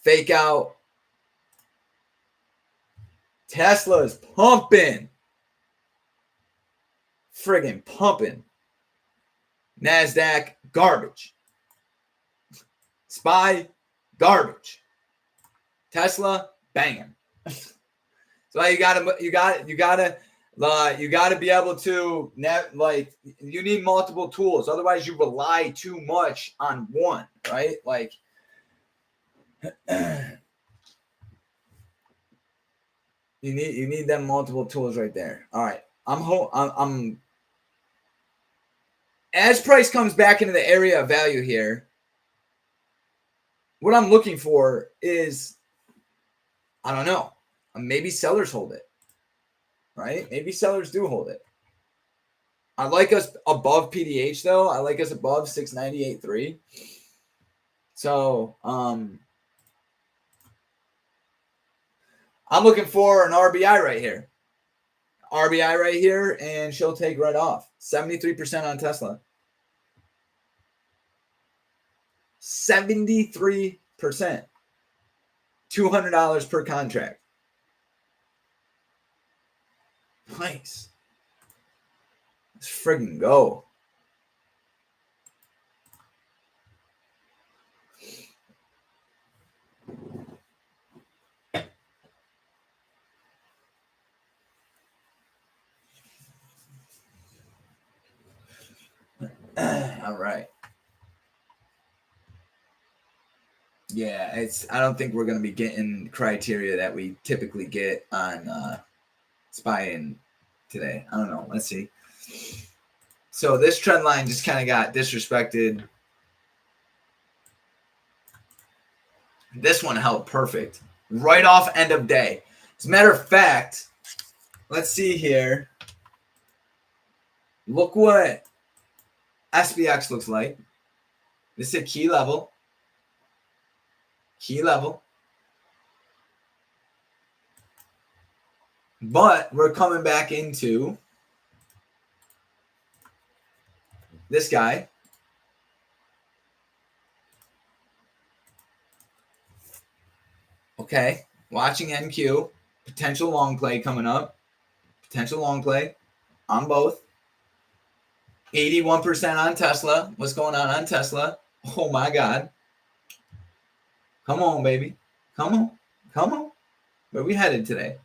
Fake out. Tesla's pumping. Friggin' pumping. NASDAQ, garbage. SPY, garbage. Tesla, banging. So you gotta You got to be able to you need multiple tools. Otherwise, you rely too much on one, right? Like, you need them multiple tools right there. All right, I'm as price comes back into the area of value here. What I'm looking for is, I don't know, maybe sellers hold it, right? Maybe sellers do hold it. I like us above PDH though. I like us above 698.3. So I'm looking for an RBI right here. RBI right here, and she'll take right off. 73% on Tesla. 73%. $200 per contract. Nice. Let's friggin' go. All right. Yeah, I don't think we're going to be getting criteria that we typically get on SPY today. I don't know. Let's see. So this trend line just kind of got disrespected. This one held perfect. Right off end of day. As a matter of fact, let's see here. Look what SPX looks like. This is a key level. Key level. But we're coming back into this guy. Okay. Watching NQ. Potential long play coming up. Potential long play on both. 81% on Tesla. What's going on Tesla? Oh my God. Come on, baby. Come on. Come on. Where we headed today?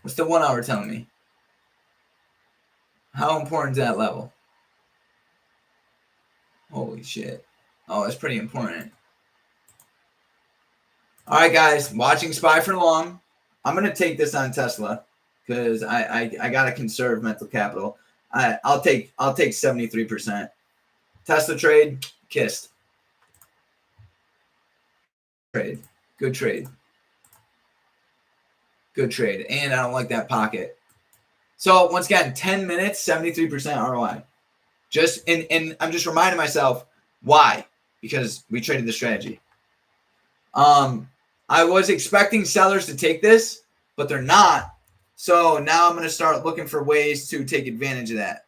What's the 1 hour telling me? How important is that level? Holy shit. Oh, it's pretty important. All right, guys. Watching SPY for long. I'm going to take this on Tesla because I got to conserve mental capital. I'll take 73%. Tesla trade, kissed. Trade. Good trade. Good trade. And I don't like that pocket. So once again, 10 minutes, 73% ROI. And I'm just reminding myself why. Because we traded the strategy. I was expecting sellers to take this, but they're not. So now I'm going to start looking for ways to take advantage of that.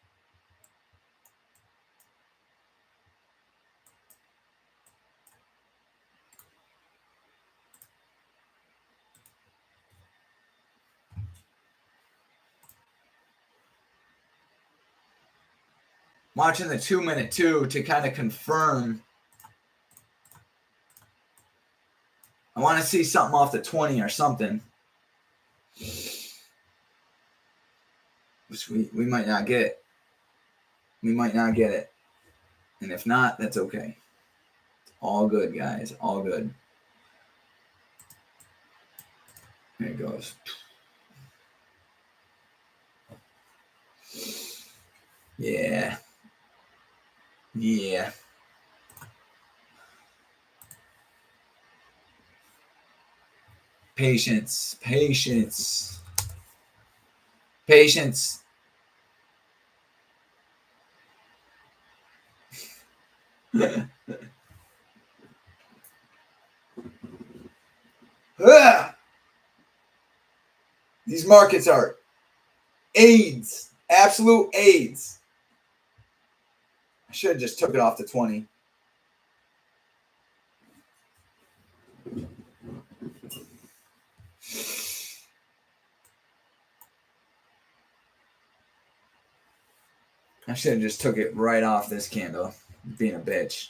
Watching the 2 minute too to kind of confirm. I want to see something off the 20 or something. Which we might not get. We might not get it. And if not, that's okay. It's all good, guys. All good. There it goes. Yeah. Yeah. Patience. Patience. Patience. These markets are AIDS. Absolute AIDS. I should have just took it off the 20. I should have just took it right off this candle. Being a bitch.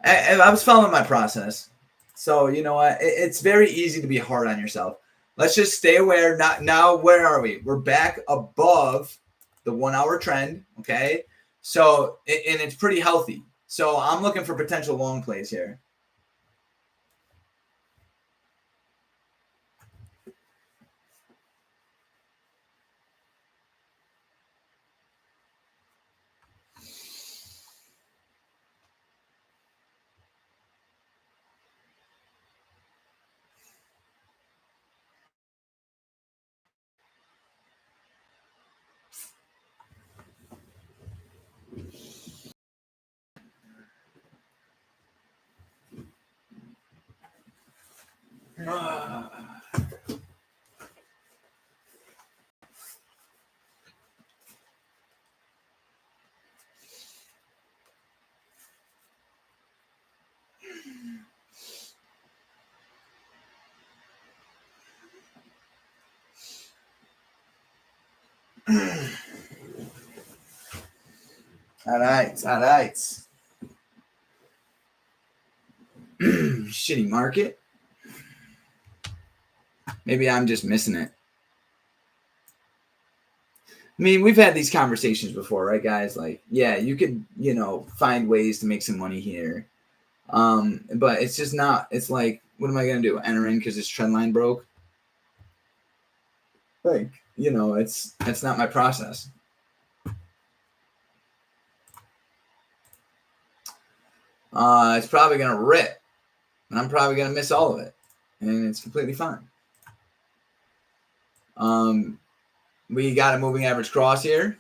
I was following my process. So, you know what? It's very easy to be hard on yourself. let's just stay aware. Now, where are we? We're back above the 1 hour trend. Okay. So, and it's pretty healthy. So I'm looking for potential long plays here. All right. Shitty market. Maybe I'm just missing it. I mean, we've had these conversations before, right, guys? Like, yeah, you could, find ways to make some money here. But it's just not, it's like, what am I going to do? Enter in because this trend line broke? Like, that's not my process. It's probably going to rip, and I'm probably going to miss all of it, and it's completely fine. We got a moving average cross here.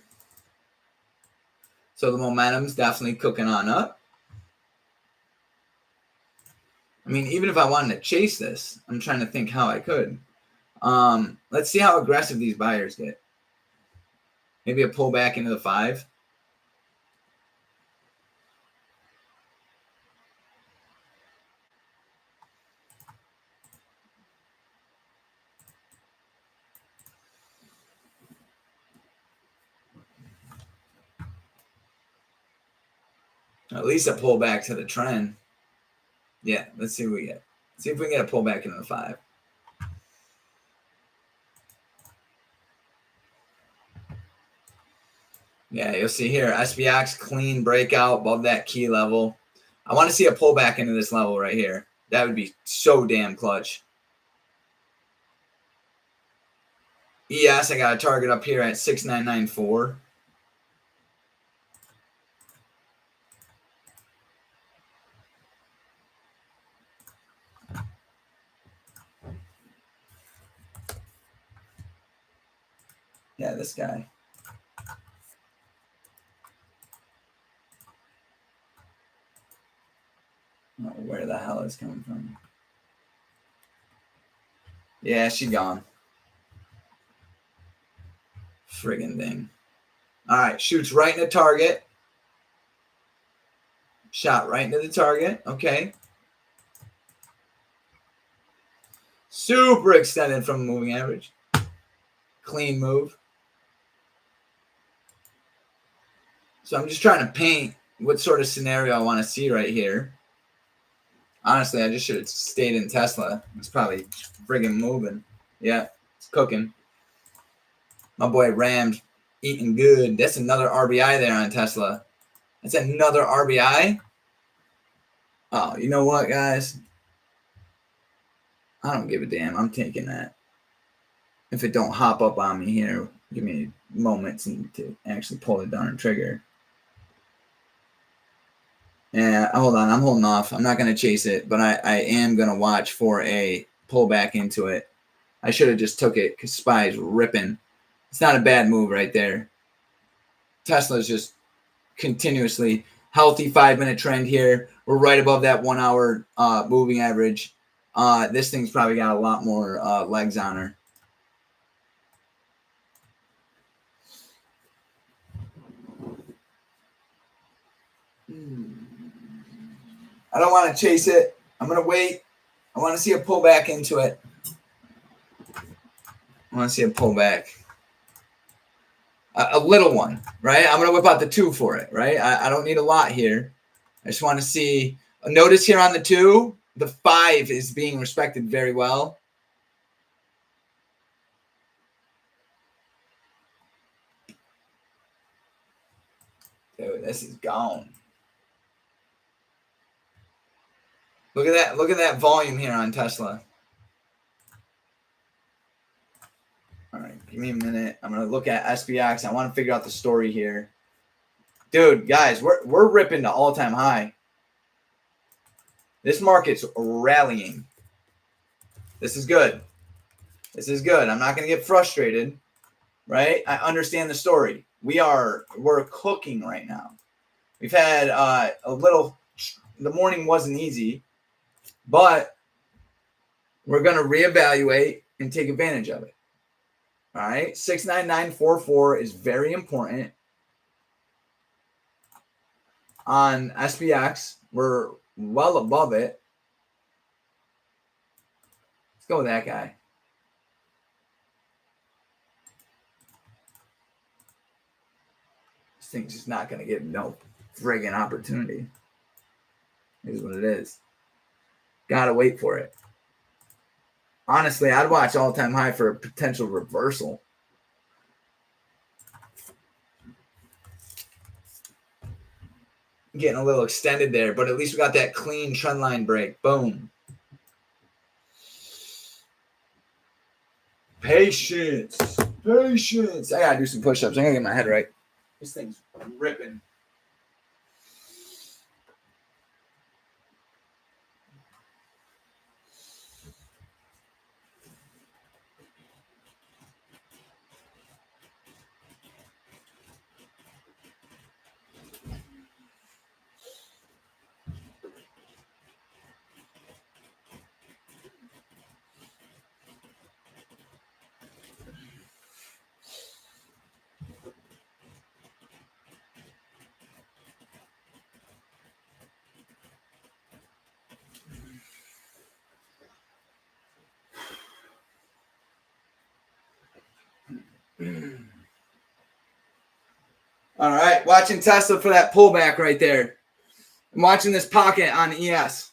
So the momentum's definitely cooking on up. I mean, even if I wanted to chase this, I'm trying to think how I could. Let's see how aggressive these buyers get. Maybe a pullback into the 5. At least a pullback to the trend. Yeah, let's see what we get. See if we can get a pullback into the 5. Yeah, you'll see here, SPX clean breakout above that key level. I want to see a pullback into this level right here. That would be so damn clutch. ES, I got a target up here at 6994. Yeah, this guy. I don't know where the hell it's coming from. Yeah, she gone. Friggin' thing. All right, shoots right into target. Shot right into the target. Okay. Super extended from moving average. Clean move. So I'm just trying to paint what sort of scenario I want to see right here. Honestly, I just should have stayed in Tesla. It's probably friggin' moving. Yeah, it's cooking. My boy Rammed eating good. That's another RBI there on Tesla. That's another RBI. Oh, you know what, guys? I don't give a damn. I'm taking that. If it don't hop up on me here, give me moments to actually pull the darn trigger. Yeah, hold on. I'm holding off. I'm not going to chase it, but I am going to watch for a pullback into it. I should have just took it because SPY is ripping. It's not a bad move right there. Tesla's just continuously healthy 5-minute trend here. We're right above that 1 hour moving average. This thing's probably got a lot more legs on her. I don't want to chase it. I'm going to wait. I want to see a pullback into it. I want to see a pullback. A little one, right? I'm going to whip out the 2 for it, right? I don't need a lot here. I just want to see. Notice here on the 2, the 5 is being respected very well. Dude, this is gone. Look at that. Look at that volume here on Tesla. All right, give me a minute. I'm gonna look at SPX. I want to figure out the story here. Dude, guys, we're ripping to all-time high. This market's rallying. This is good. This is good. I'm not gonna get frustrated, right? I understand the story. We're cooking right now. We've had a little. The morning wasn't easy, but we're gonna reevaluate and take advantage of it. All right, 69944 is very important. On SPX, we're well above it. Let's go with that guy. This thing's just not going to get no friggin' opportunity. It is what it is. Gotta wait for it. Honestly, I'd watch all-time high for a potential reversal. Getting a little extended there, but at least we got that clean trend line break. Boom. Patience. Patience. I gotta do some push-ups. I gotta get my head right. This thing's ripping. All right, watching Tesla for that pullback right there. I'm watching this pocket on ES.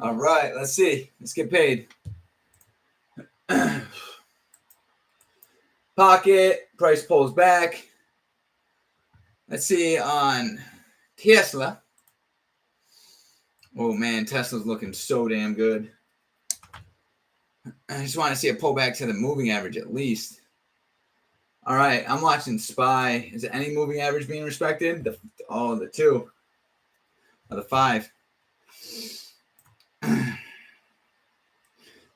All right, let's see. Let's get paid. Pocket, price pulls back. Let's see on Tesla. Oh, man, Tesla's looking so damn good. I just want to see a pullback to the moving average at least. All right, I'm watching SPY. Is any moving average being respected? The 2 or the 5.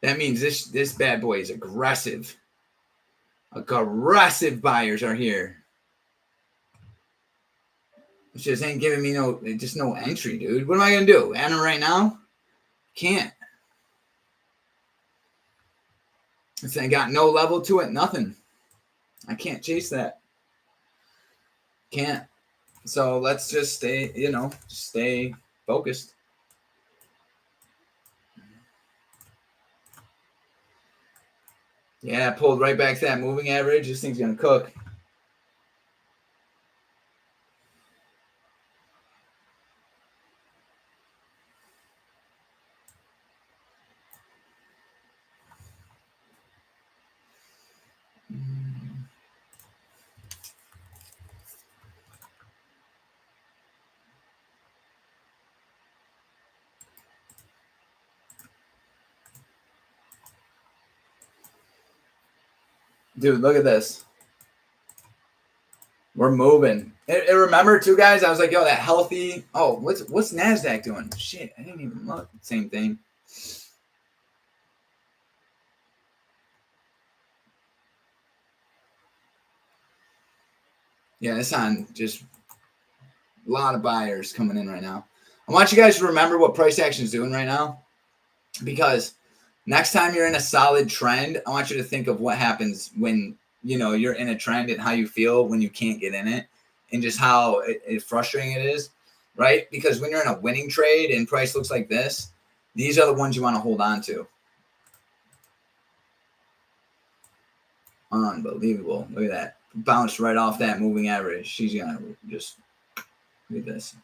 That means this bad boy is aggressive. Aggressive buyers are here. It just ain't giving me no entry, dude. What am I gonna do? Enter right now? Can't. This thing got no level to it, nothing. I can't chase that. Can't. So let's just stay focused. Yeah, pulled right back to that moving average. This thing's gonna cook. Dude, look at this. We're moving. And remember, too, guys, I was like, yo, that healthy. Oh, what's NASDAQ doing? Shit, I didn't even look. Same thing. Yeah, it's on just a lot of buyers coming in right now. I want you guys to remember what price action is doing right now, because next time you're in a solid trend, I want you to think of what happens when you're in a trend and how you feel when you can't get in it, and just how frustrating it is, right? Because when you're in a winning trade and price looks like this, these are the ones you want to hold on to. Unbelievable. Look at that. Bounced right off that moving average. She's going to just look at this.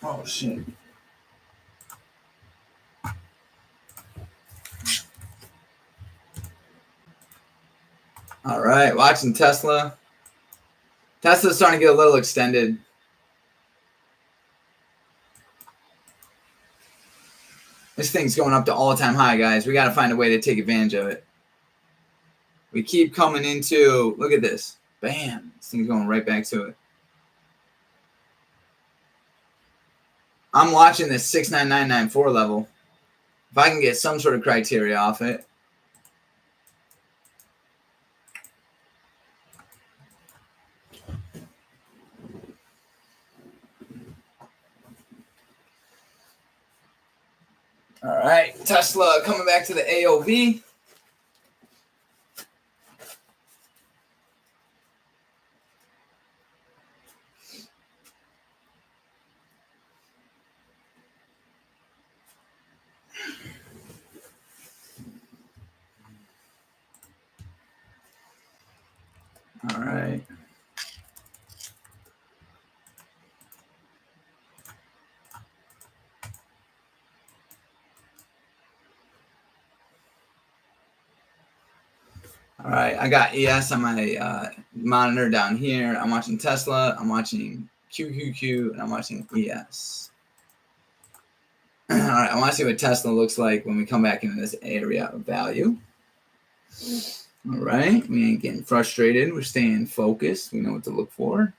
Oh, shit. All right, watching Tesla. Tesla's starting to get a little extended. This thing's going up to all-time high, guys. We got to find a way to take advantage of it. We keep coming into, look at this. Bam. This thing's going right back to it. I'm watching this 69994 level. If I can get some sort of criteria off it. All right, Tesla coming back to the AOV. All right. All right, I got ES on my monitor down here. I'm watching Tesla. I'm watching QQQ, and I'm watching ES. All right, I want to see what Tesla looks like when we come back into this area of value. All right, we ain't getting frustrated. We're staying focused. We know what to look for.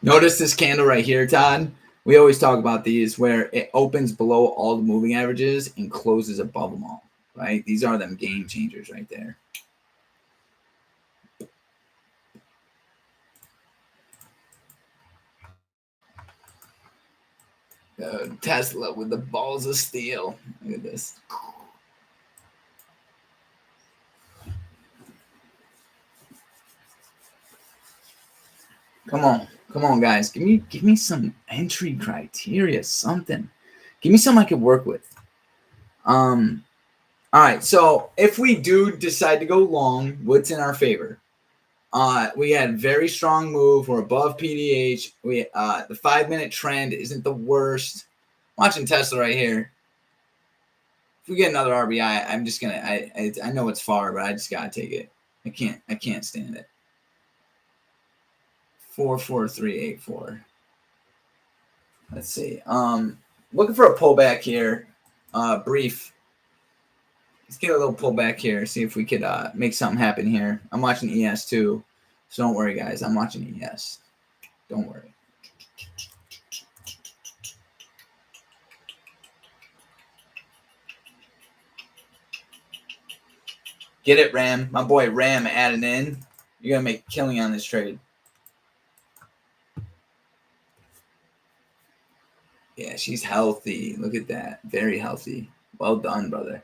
Notice this candle right here, Todd. We always talk about these where it opens below all the moving averages and closes above them all, right? These are them game changers right there. Tesla with the balls of steel. Look at this. Come on, guys. Give me some entry criteria, something. Give me something I could work with. All right. So if we do decide to go long, what's in our favor? We had very strong move. We're above PDH. The 5-minute trend isn't the worst. Watching Tesla right here. If we get another RBI, I'm just gonna. I know it's far, but I just gotta take it. I can't stand it. 44384. Let's see. Looking for a pullback here. Brief. Let's get a little pullback here. See if we could make something happen here. I'm watching ES too, so don't worry, guys. I'm watching ES. Don't worry. Get it, Ram. My boy Ram adding in. You're gonna make a killing on this trade. Yeah, she's healthy. Look at that. Very healthy. Well done, brother.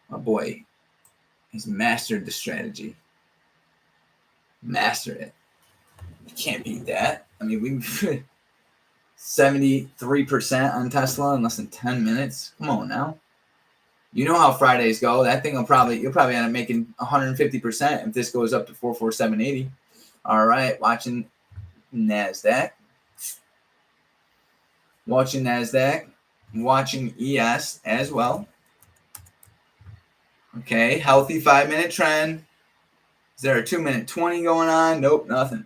My boy has mastered the strategy. Mastered it. You can't beat that. I mean, we 73% on Tesla in less than 10 minutes. Come on now. You know how Fridays go. That thing you'll probably end up making 150% if this goes up to 44780. All right, watching NASDAQ. Watching NASDAQ. Watching ES as well. Okay, healthy 5-minute trend. Is there a 2-minute 20 going on? Nope, nothing.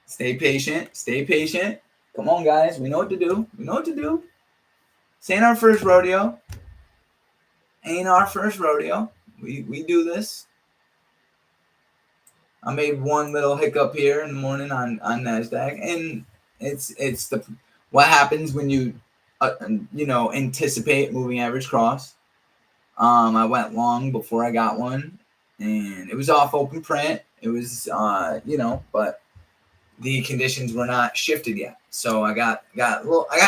Stay patient. Stay patient. Come on, guys. We know what to do. We know what to do. This ain't our first rodeo. Ain't our first rodeo. We do this. I made one little hiccup here in the morning on NASDAQ, and it's the what happens when you anticipate moving average cross. I went long before I got one, and it was off open print. It was but the conditions were not shifted yet, so I got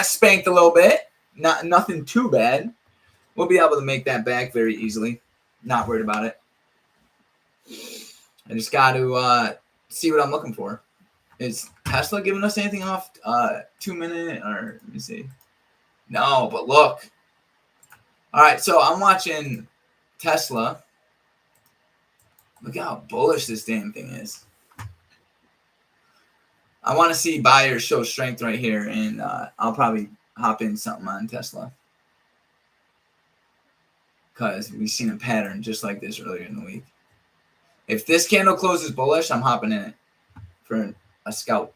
spanked a little bit. Nothing too bad. We'll be able to make that back very easily. Not worried about it. I just got to see what I'm looking for. Is Tesla giving us anything off 2-minute or let me see? No, but look. All right, so I'm watching Tesla. Look how bullish this damn thing is. I want to see buyers show strength right here, and I'll probably hop in something on Tesla. Because we've seen a pattern just like this earlier in the week. If this candle closes bullish, I'm hopping in it for a scalp.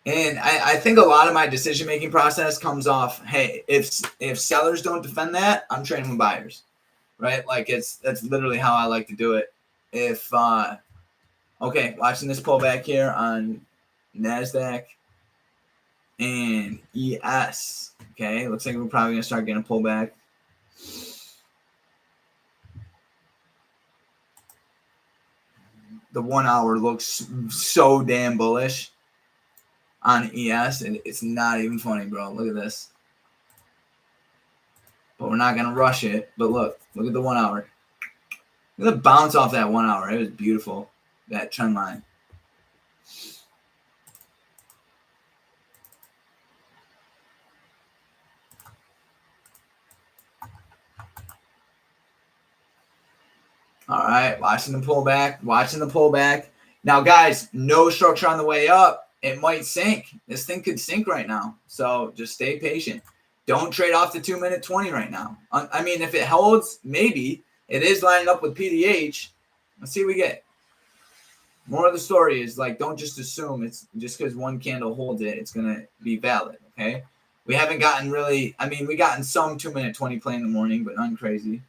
And I think a lot of my decision-making process comes off, hey, if sellers don't defend that, I'm trading with buyers, right? Like that's literally how I like to do it. If okay, watching this pullback here on NASDAQ and ES. Okay, looks like we're probably gonna start getting a pullback. The 1 hour looks so damn bullish on ES, and it's not even funny, bro. Look at this. But we're not gonna rush it. But look at the 1 hour. Look at the bounce off that 1 hour. It was beautiful. That trend line. All right, watching the pullback. Now, guys, no structure on the way up. It might sink. This thing could sink right now. So just stay patient. Don't trade off the 2-minute 20 right now. I mean, if it holds, maybe. It is lining up with PDH. Let's see what we get. More of the story is like, don't just assume it's just because one candle holds it, it's going to be valid, okay? We haven't gotten really, I mean, we gotten some 2-minute 20 play in the morning, but nothing crazy.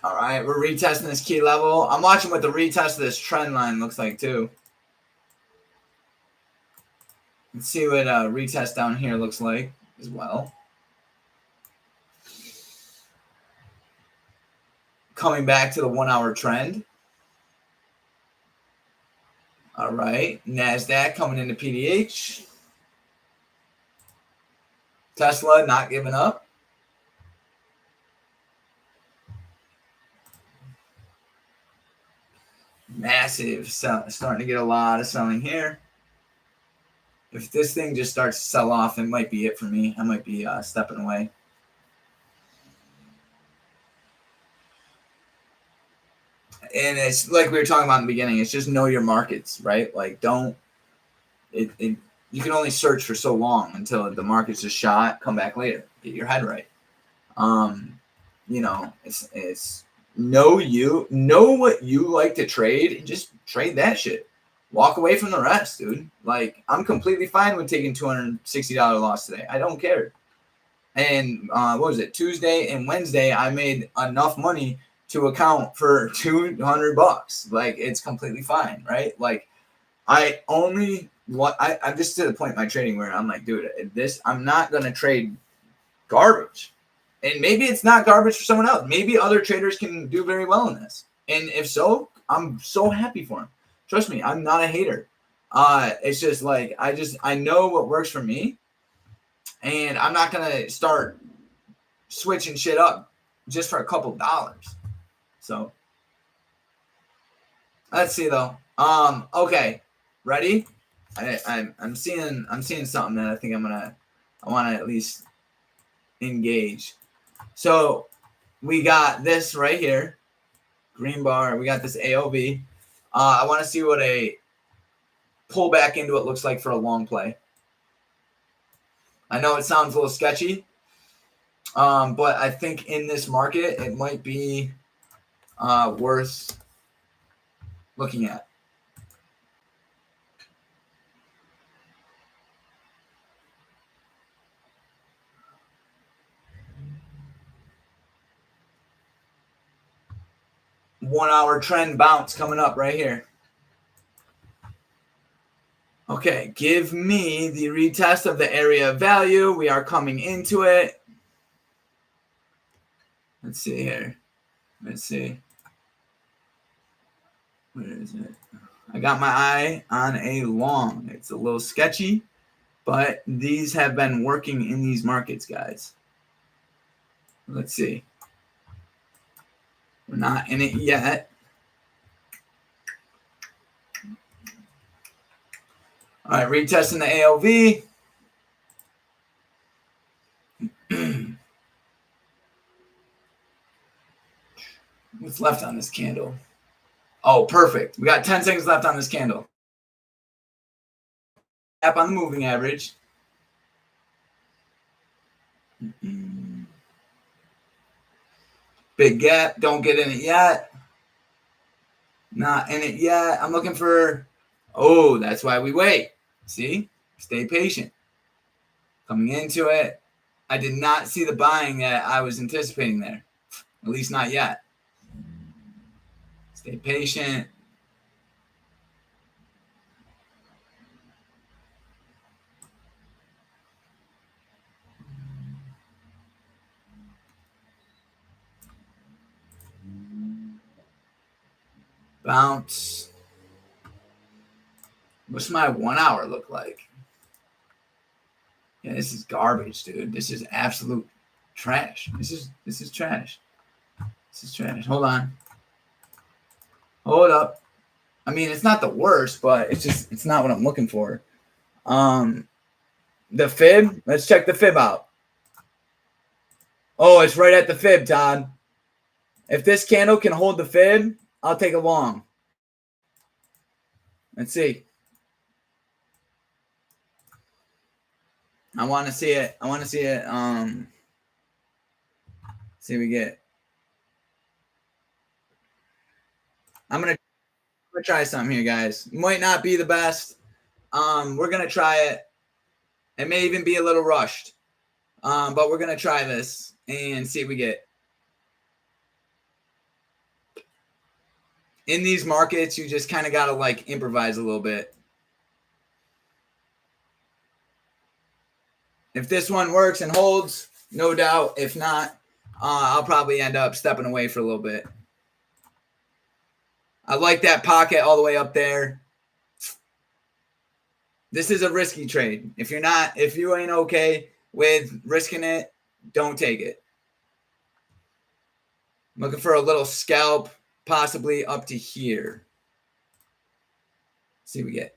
All right, we're retesting this key level. I'm watching what the retest of this trend line looks like too. Let's see what retest down here looks like as well. Coming back to the 1 hour trend. All right, NASDAQ coming into PDH. Tesla not giving up. Massive starting to get a lot of selling here. If this thing just starts to sell off, it might be it for me. I might be stepping away. And it's like we were talking about in the beginning. It's just know your markets, right? Like you can only search for so long until the market's a shot. Come back later. Get your head right. It's know what you like to trade and just trade that shit. Walk away from the rest, dude. Like, I'm completely fine with taking $260 loss today. I don't care. And what was it? Tuesday and Wednesday, I made enough money to account for $200. Like, it's completely fine, right? Like, I only what I'm just to the point in my trading where I'm like, dude, I'm not gonna trade garbage. And maybe it's not garbage for someone else. Maybe other traders can do very well in this. And if so, I'm so happy for them. Trust me, I'm not a hater. It's just like I know what works for me, and I'm not gonna start switching shit up just for a couple dollars. So let's see though. Okay, ready? I'm seeing something that I think I want to at least engage. So we got this right here, green bar. We got this AOV. I want to see what a pullback into it looks like for a long play. I know it sounds a little sketchy, but I think in this market it might be worth looking at. One hour trend bounce coming up right here. Okay, give me the retest of the area of value. We are coming into it. Let's see here. Let's see. Where is it? I got my eye on a long. It's a little sketchy, but these have been working in these markets, guys. Let's see. We're not in it yet. All right, retesting the AOV. What's left on this candle? Oh, perfect. We got 10 seconds left on this candle. Tap on the moving average. Big gap. Don't get in it yet. Not in it yet. I'm looking for... Oh, that's why we wait. See? Stay patient. Coming into it. I did not see the buying that I was anticipating there. At least not yet. Stay patient. Bounce. What's my 1 hour look like? Yeah, this is garbage, dude. This is absolute trash. This is trash. This is trash. Hold on. Hold up. I mean, it's not the worst, but it's not what I'm looking for. The fib. Let's check the fib out. Oh, it's right at the fib, Todd. If this candle can hold the fib, I'll take a long. Let's see. I want to see it. I want to see it. See what we get. I'm gonna try something here, guys. Might not be the best. We're gonna try it. It may even be a little rushed. But we're gonna try this and see what we get. In these markets, you just kind of gotta like improvise a little bit. If this one works and holds, no doubt. If not, I'll probably end up stepping away for a little bit. I like that pocket all the way up there. This is a risky trade. If you ain't okay with risking it, don't take it. I'm looking for a little scalp, possibly up to here. Let's see what we get.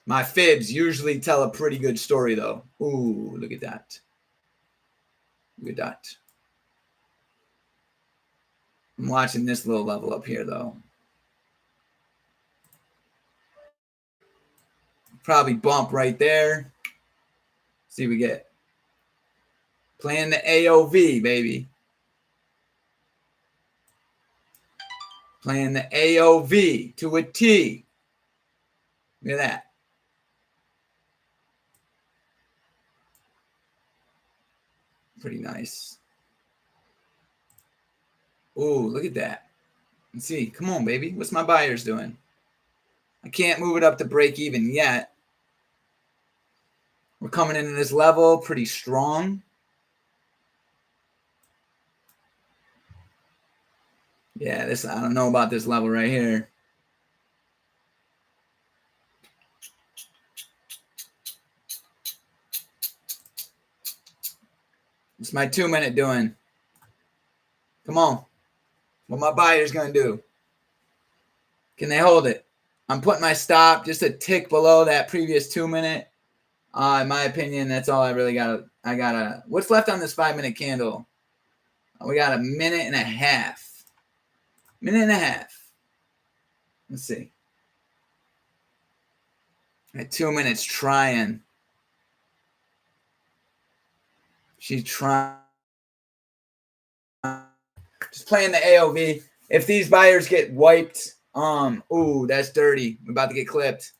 My fibs usually tell a pretty good story, though. Ooh, look at that. Look at that. I'm watching this little level up here, though. Probably bump right there. See what we get. Playing the AOV, baby. Playing the AOV to a T. Look at that. Pretty nice. Ooh, look at that. Let's see. Come on, baby. What's my buyers doing? I can't move it up to break even yet. We're coming into this level pretty strong. Yeah, this, I don't know about this level right here. What's my 2 minute doing? Come on. What my buyer's going to do? Can they hold it? I'm putting my stop just a tick below that previous 2 minute. In my opinion, that's all I really got. I got to, what's left on this 5 minute candle? We got a minute and a half. Minute and a half. Let's see. At 2 minutes trying. She's trying. Just playing the AOV. If these buyers get wiped, ooh, that's dirty. We're about to get clipped.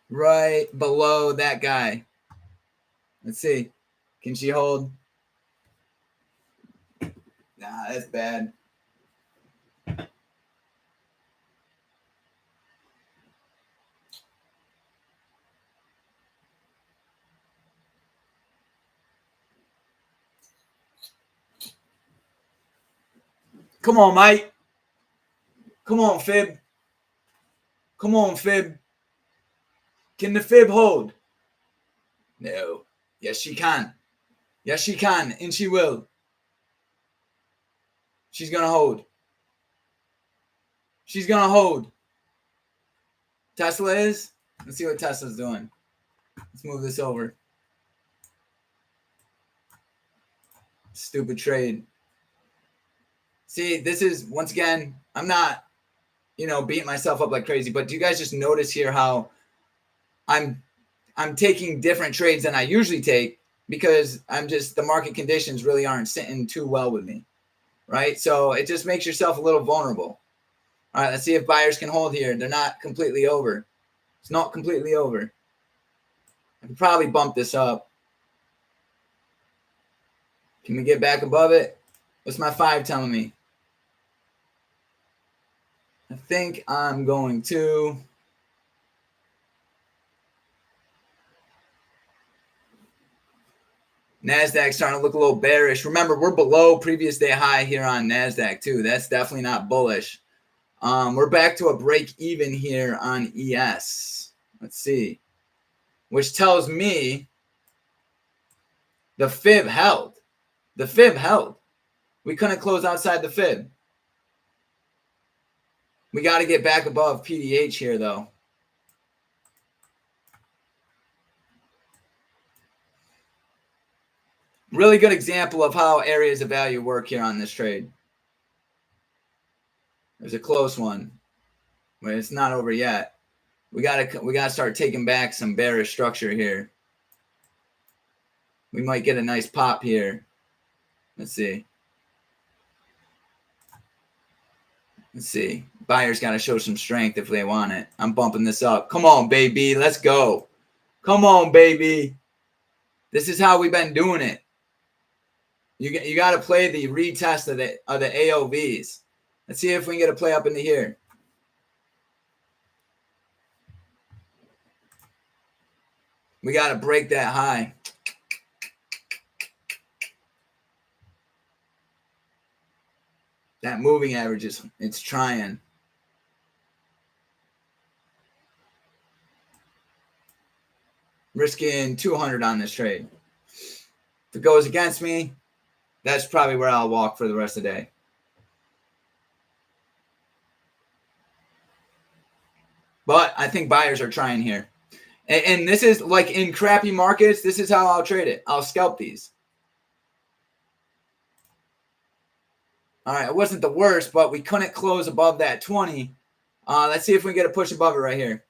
Right below that guy. Let's see. Can she hold? Nah, that's bad. Come on, Mike. Come on, Fib. Come on, Fib. Can the Fib hold? No. Yes, she can. Yes, she can, and she will. She's going to hold. She's going to hold. Tesla is? Let's see what Tesla's doing. Let's move this over. Stupid trade. See, this is, once again, I'm not, beating myself up like crazy, but do you guys just notice here how I'm taking different trades than I usually take because the market conditions really aren't sitting too well with me, right? So it just makes yourself a little vulnerable. All right, let's see if buyers can hold here. They're not completely over. It's not completely over. I can probably bump this up. Can we get back above it? What's my 5 telling me? I think I'm going to. NASDAQ starting to look a little bearish. Remember, we're below previous day high here on NASDAQ too. That's definitely not bullish. We're back to a break even here on ES. Let's see. Which tells me the fib held. The fib held. We couldn't close outside the fib. We got to get back above PDH here, though. Really good example of how areas of value work here on this trade. There's a close one, but it's not over yet. We gotta start taking back some bearish structure here. We might get a nice pop here. Let's see. Let's see. Buyers got to show some strength if they want it. I'm bumping this up. Come on, baby. Let's go. Come on, baby. This is how we've been doing it. You got to play the retest of the AOVs. Let's see if we can get a play up into here. We got to break that high. That moving average it's trying. Risking 200 on this trade. If it goes against me, that's probably where I'll walk for the rest of the day. But I think buyers are trying here. And this is like in crappy markets, this is how I'll trade it. I'll scalp these. All right, it wasn't the worst, but we couldn't close above that 20. Let's see if we can get a push above it right here.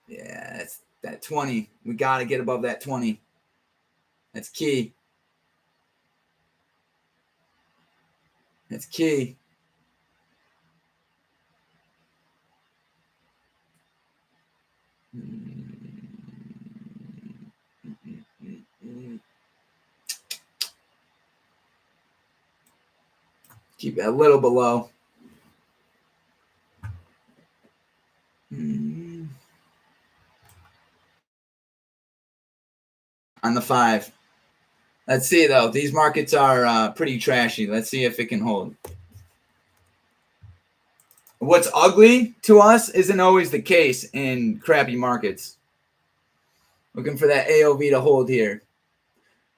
Yeah, that's that 20. We got to get above that 20. That's key. That's key. Keep it a little below. on the 5. Let's see, though. These markets are pretty trashy. Let's see if it can hold. What's ugly to us isn't always the case in crappy markets. Looking for that AOV to hold here.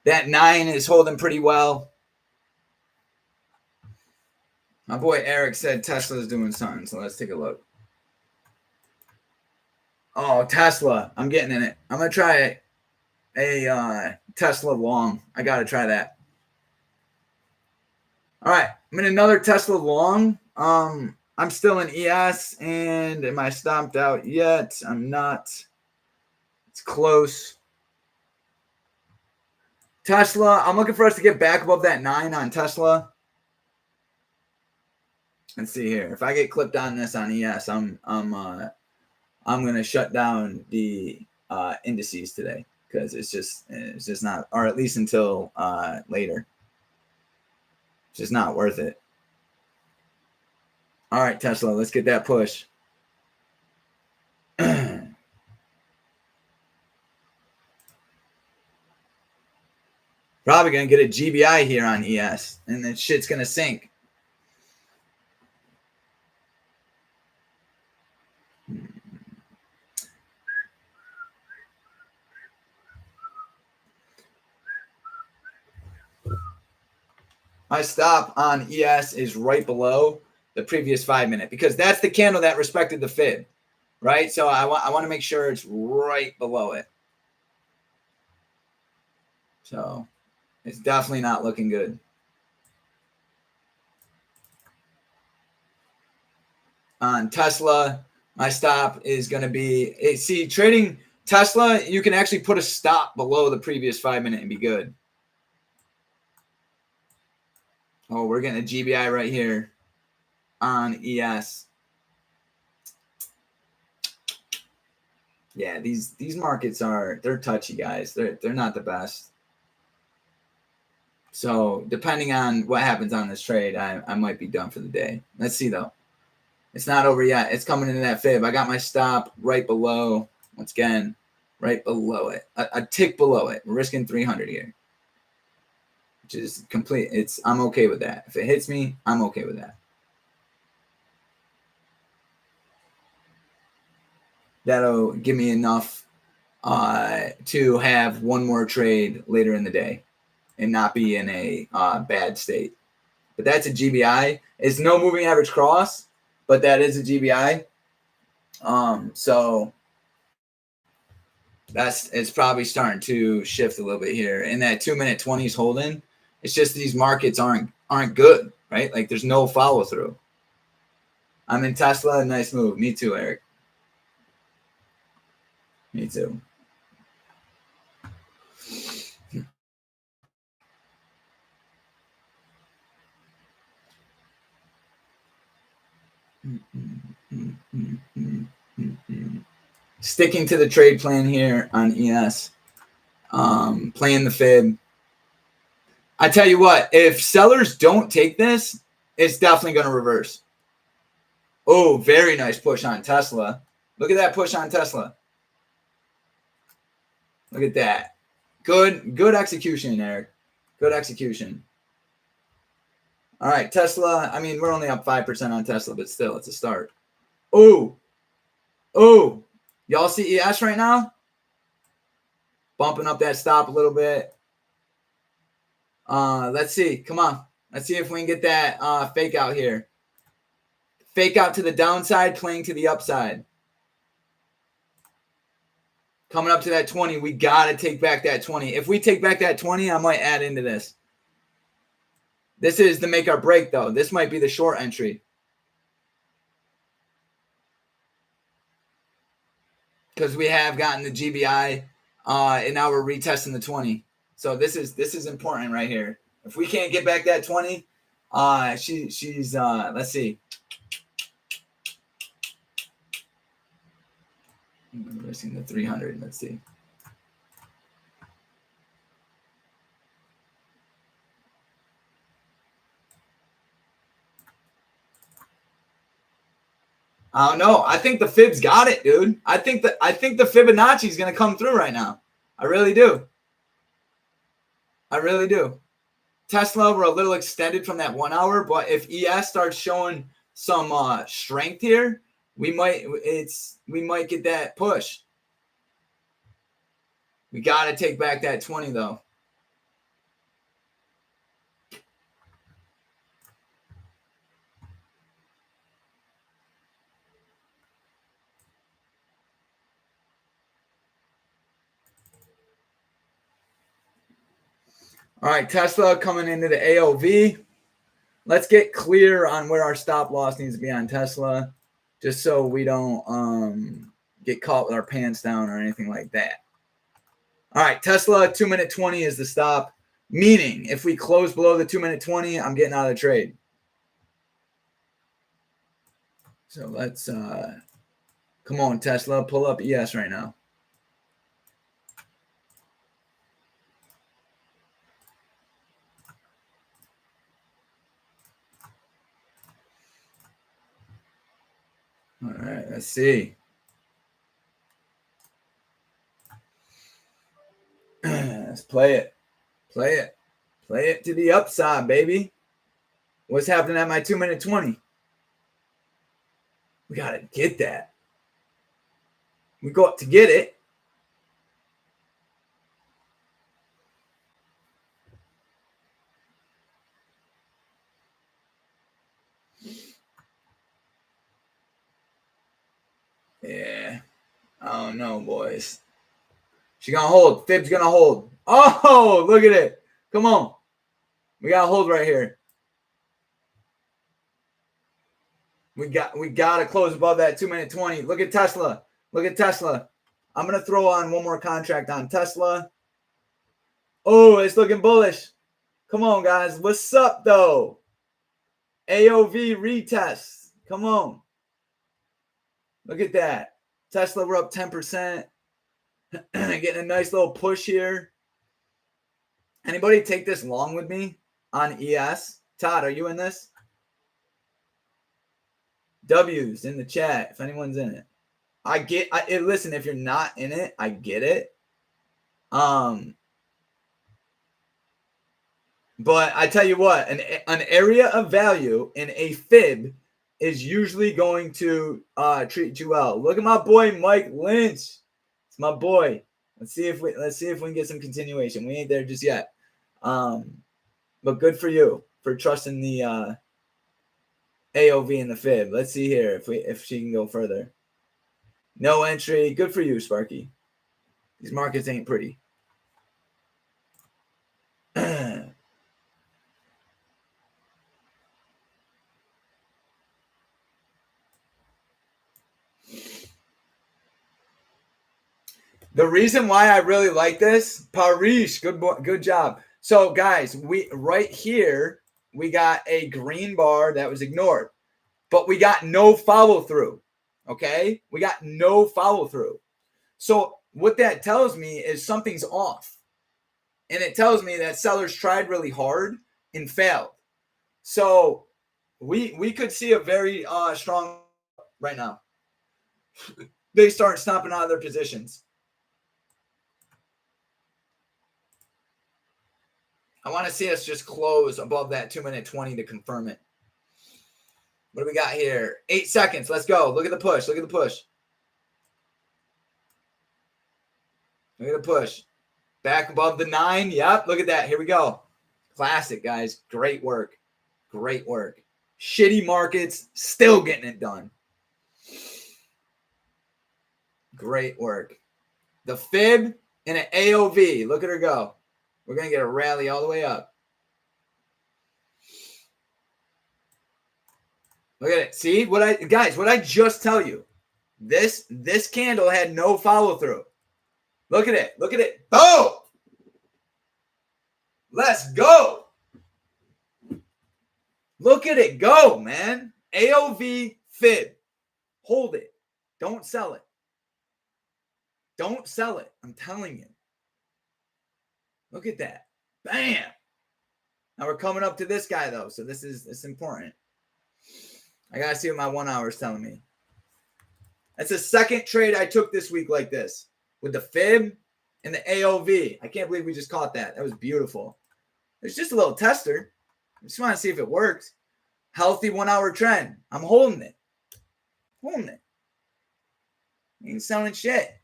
That 9 is holding pretty well. My boy Eric said Tesla's doing something, so let's take a look. Oh, Tesla. I'm getting in it. I'm going to try a Tesla long. I got to try that. All right. I'm in another Tesla long. I'm still in ES, and am I stomped out yet? I'm not. It's close. Tesla, I'm looking for us to get back above that 9 on Tesla. Let's see here. If I get clipped on this on ES, I'm gonna shut down the indices today because it's just not, or at least until later. It's just not worth it. All right, Tesla, let's get that push. Probably gonna get a GBI here on ES, and then shit's gonna sink. My stop on ES is right below the previous 5 minute because that's the candle that respected the fib, right? So I want to make sure it's right below it. So it's definitely not looking good. On Tesla, my stop is going to be, see, trading Tesla, you can actually put a stop below the previous 5 minute and be good. Oh, we're getting a GBI right here on ES. Yeah, these markets they're touchy, guys. They're not the best. So depending on what happens on this trade, I might be done for the day. Let's see though. It's not over yet. It's coming into that fib. I got my stop right below. Once again, right below it. A tick below it. We're risking 300 here. Which is complete. I'm okay with that. If it hits me, I'm okay with that. That'll give me enough to have one more trade later in the day and not be in a bad state. But that's a GBI. It's no moving average cross, but that is a GBI. So it's probably starting to shift a little bit here. And that 2 minute 20 is holding. It's just these markets aren't good, right? Like there's no follow through. I'm in Tesla. Nice move. Me too, Eric. Me too. Sticking to the trade plan here on ES. Playing the fib. I tell you what, if sellers don't take this, it's definitely going to reverse. Oh, very nice push on Tesla. Look at that push on Tesla. Look at that. Good execution, Eric. Good execution. All right, Tesla. I mean, we're only up 5% on Tesla, but still, it's a start. Oh. Y'all see ES right now? Bumping up that stop a little bit. Let's see. Come on. Let's see if we can get that fake out here. Fake out to the downside, playing to the upside. Coming up to that 20, we got to take back that 20. If we take back that 20, I might add into this. This is the make or break, though. This might be the short entry. Because we have gotten the GBI, and now we're retesting the 20. So this is important right here. If we can't get back that 20, she's let's see. I'm risking the 300. Let's see. I don't know. I think the fib's got it, dude. I think the Fibonacci is gonna come through right now. I really do. I really do. Tesla, we're a little extended from that 1 hour, but if ES starts showing some strength here, we might get that push. We got to take back that 20 though. All right, Tesla coming into the AOV. Let's get clear on where our stop loss needs to be on Tesla, just so we don't get caught with our pants down or anything like that. All right, Tesla 2-minute 20 is the stop, meaning if we close below the 2-minute 20, I'm getting out of the trade. So let's come on, Tesla, pull up ES right now. All right, let's see. Let's play it. Play it. Play it to the upside, baby. What's happening at my 2-minute 20? We got to get that. We go up to get it. Yeah. I don't know, boys. She gonna hold. Fib's gonna hold. Oh, look at it. Come on. We got to hold right here. We got to close above that 2-minute 20. Look at Tesla. Look at Tesla. I'm going to throw on one more contract on Tesla. Oh, it's looking bullish. Come on, guys. What's up, though? AOV retest. Come on. Look at that. Tesla, we're up 10%. Getting a nice little push here. Anybody take this long with me on ES? Todd, are you in this? W's in the chat if anyone's in it. Listen, if you're not in it, I get it. But I tell you what, an area of value in a fib is usually going to treat you well. Look at my boy Mike Lynch. It's my boy. Let's see if we can get some continuation. We ain't there just yet. But good for you for trusting the AOV in the fib. Let's see here if she can go further. No entry. Good for you, Sparky. These markets ain't pretty. The reason why I really like this, Parish, good job. So, guys, right here, we got a green bar that was ignored, but we got no follow through. Okay, we got no follow through. So, what that tells me is something's off, and it tells me that sellers tried really hard and failed. So, we could see a very strong right now. They start stomping out of their positions. I want to see us just close above that 2-minute 20 to confirm it. What do we got here? 8 seconds. Let's go. Look at the push. Look at the push. Look at the push. Back above the 9. Yep. Look at that. Here we go. Classic, guys. Great work. Great work. Shitty markets. Still getting it done. Great work. The fib and an AOV. Look at her go. We're going to get a rally all the way up. Look at it. See what I just tell you. This candle had no follow through. Look at it. Look at it. Boom. Let's go. Look at it go, man. AOV fib. Hold it. Don't sell it. Don't sell it. I'm telling you. Look at that. Bam. Now we're coming up to this guy, though. So it's important. I got to see what my 1 hour is telling me. That's the second trade I took this week like this. With the fib and the AOV. I can't believe we just caught that. That was beautiful. It's just a little tester. I just want to see if it works. Healthy 1 hour trend. I'm holding it. Holding it. Ain't selling shit.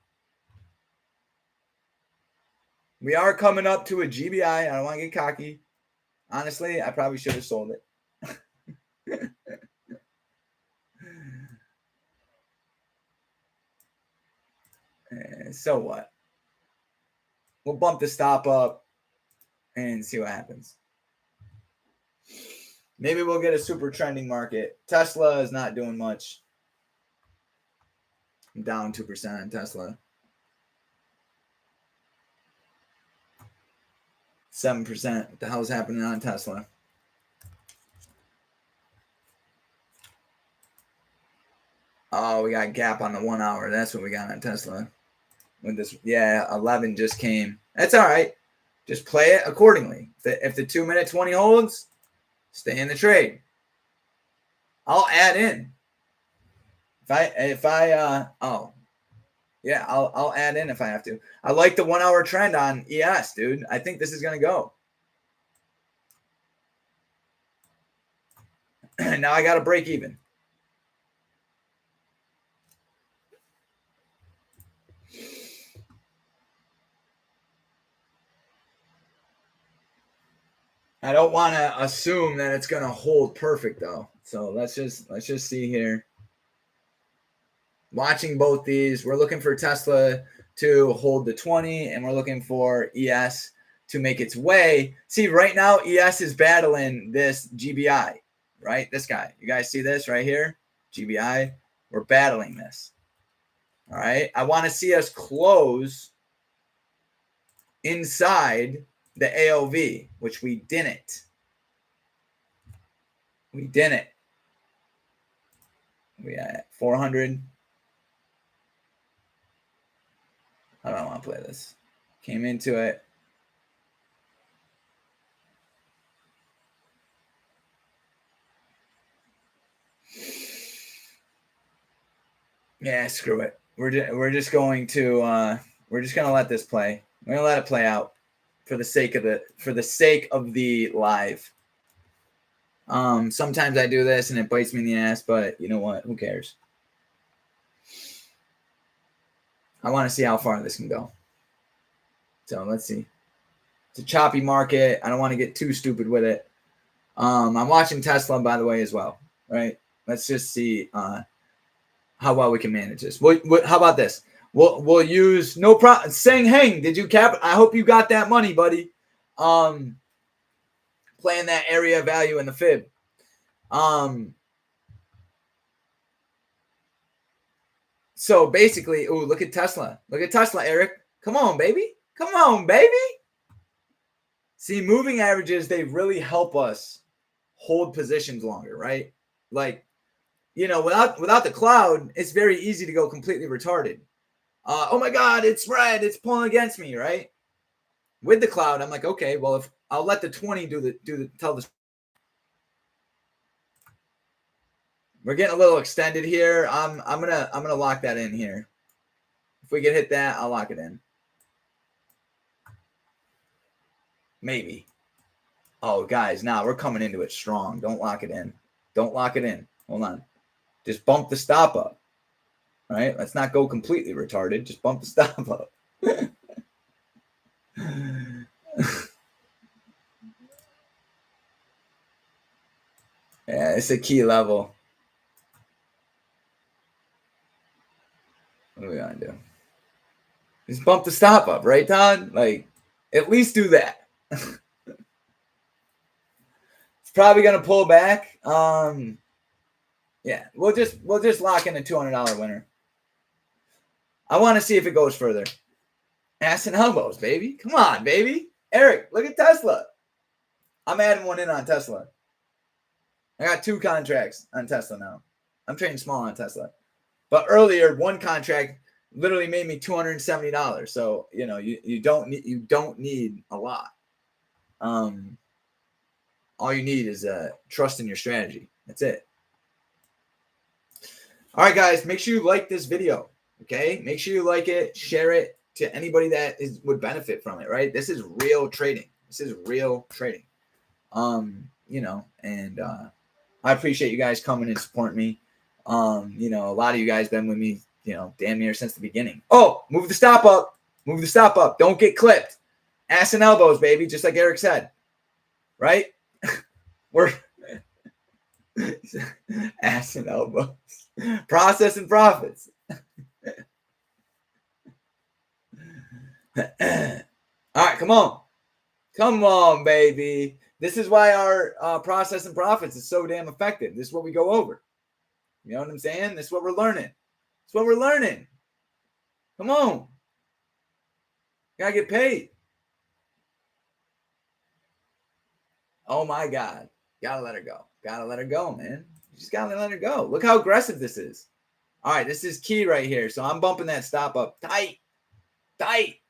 We are coming up to a GBI. I don't want to get cocky. Honestly, I probably should have sold it. So what? We'll bump the stop up and see what happens. Maybe we'll get a super trending market. Tesla is not doing much. I'm down 2% on Tesla. 7%. What the hell's happening on Tesla? Oh, we got gap on the 1 hour. That's what we got on Tesla. With this, yeah, 11 just came. That's all right. Just play it accordingly. If the 2 minute 20 holds, stay in the trade. I'll add in. I'll add in if I have to. I like the 1 hour trend on ES, dude. I think this is gonna go. Now I gotta break even. I don't want to assume that it's going to hold perfect though. So let's just see here. Watching both these, we're looking for Tesla to hold the 20 and we're looking for ES to make its way. See, right now ES is battling this GBI, right? This guy. You guys see this right here? GBI. We're battling this. All right. I want to see us close inside the AOV, which we didn't. We didn't. We at 400. I don't want to play this. Came into it. Yeah, screw it. We're just going to let this play. We're gonna let it play out for the sake of the live. Sometimes I do this and it bites me in the ass, but you know what? Who cares? I want to see how far this can go. So let's see. It's a choppy market. I don't want to get too stupid with it. I'm watching Tesla, by the way, as well. Right? Let's just see how well we can manage this. How about this? We'll use no problem. Sang Heng, did you cap? I hope you got that money, buddy. Playing that area value in the fib. So basically, ooh, look at Tesla. Look at Tesla, Eric. Come on, baby. Come on, baby. See, moving averages, they really help us hold positions longer, right? Like, you know, without the cloud, it's very easy to go completely retarded. Oh my God, it's red. It's pulling against me, right? With the cloud, I'm like, okay, well, if I'll let the 20 tell the. We're getting a little extended here. I'm gonna lock that in here. If we can hit that, I'll lock it in. Maybe. Oh, guys, now we're coming into it strong. Don't lock it in. Don't lock it in. Hold on. Just bump the stop up. All right, let's not go completely retarded. Just bump the stop up. Yeah, it's a key level. What are we gonna do? Just bump the stop up, right, Todd? Like, at least do that. It's probably gonna pull back. Yeah, we'll just lock in a $200 winner. I want to see if it goes further. Ass and elbows, baby. Come on, baby. Eric, look at Tesla. I'm adding one in on Tesla. I got 2 contracts on Tesla now. I'm trading small on Tesla. But earlier, one contract literally made me $270. So, you know, you don't need a lot. All you need is trust in your strategy. That's it. All right, guys, make sure you like this video. Okay, make sure you like it, share it to anybody that would benefit from it. Right? This is real trading. This is real trading. And I appreciate you guys coming and supporting me. A lot of you guys been with me, damn near since the beginning. Oh, move the stop up. Move the stop up. Don't get clipped. Ass and elbows, baby, just like Eric said. Right? We're ass and elbows. Process and profits. All right, come on. Come on, baby. This is why our process and profits is so damn effective. This is what we go over. You know what I'm saying? This is what we're learning. It's what we're learning. Come on. Gotta get paid. Oh my God. Gotta let her go. Gotta let her go, man. You just gotta let her go. Look how aggressive this is. All right, this is key right here. So I'm bumping that stop up tight. Tight.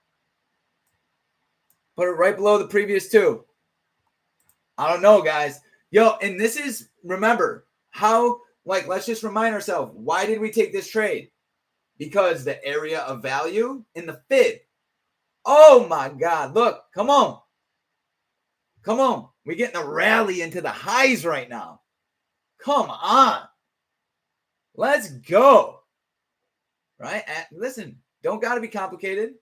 Put it right below the previous two. I don't know, guys. Yo, and this is, remember, how, let's just remind ourselves, why did we take this trade? Because the area of value in the fib. Oh my God. Look, come on. Come on. We're getting a rally into the highs right now. Come on. Let's go. Right? Listen, don't got to be complicated.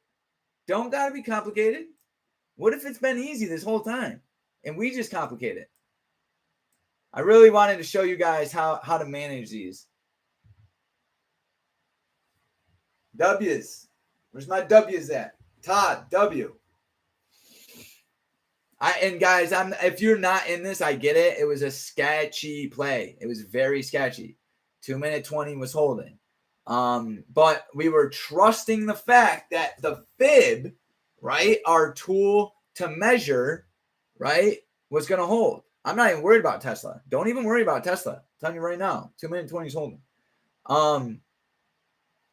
Don't got to be complicated. What if it's been easy this whole time and we just complicate it? I really wanted to show you guys how to manage these. W's. Where's my W's at? Todd, W. And guys, if you're not in this, I get it. It was a sketchy play. It was very sketchy. 2-minute 20 was holding. But we were trusting the fact that the fib, right, our tool to measure, right, was going to hold. I'm not even worried about Tesla. Don't even worry about Tesla. I'm telling you right now, 2-minute 20 is holding. All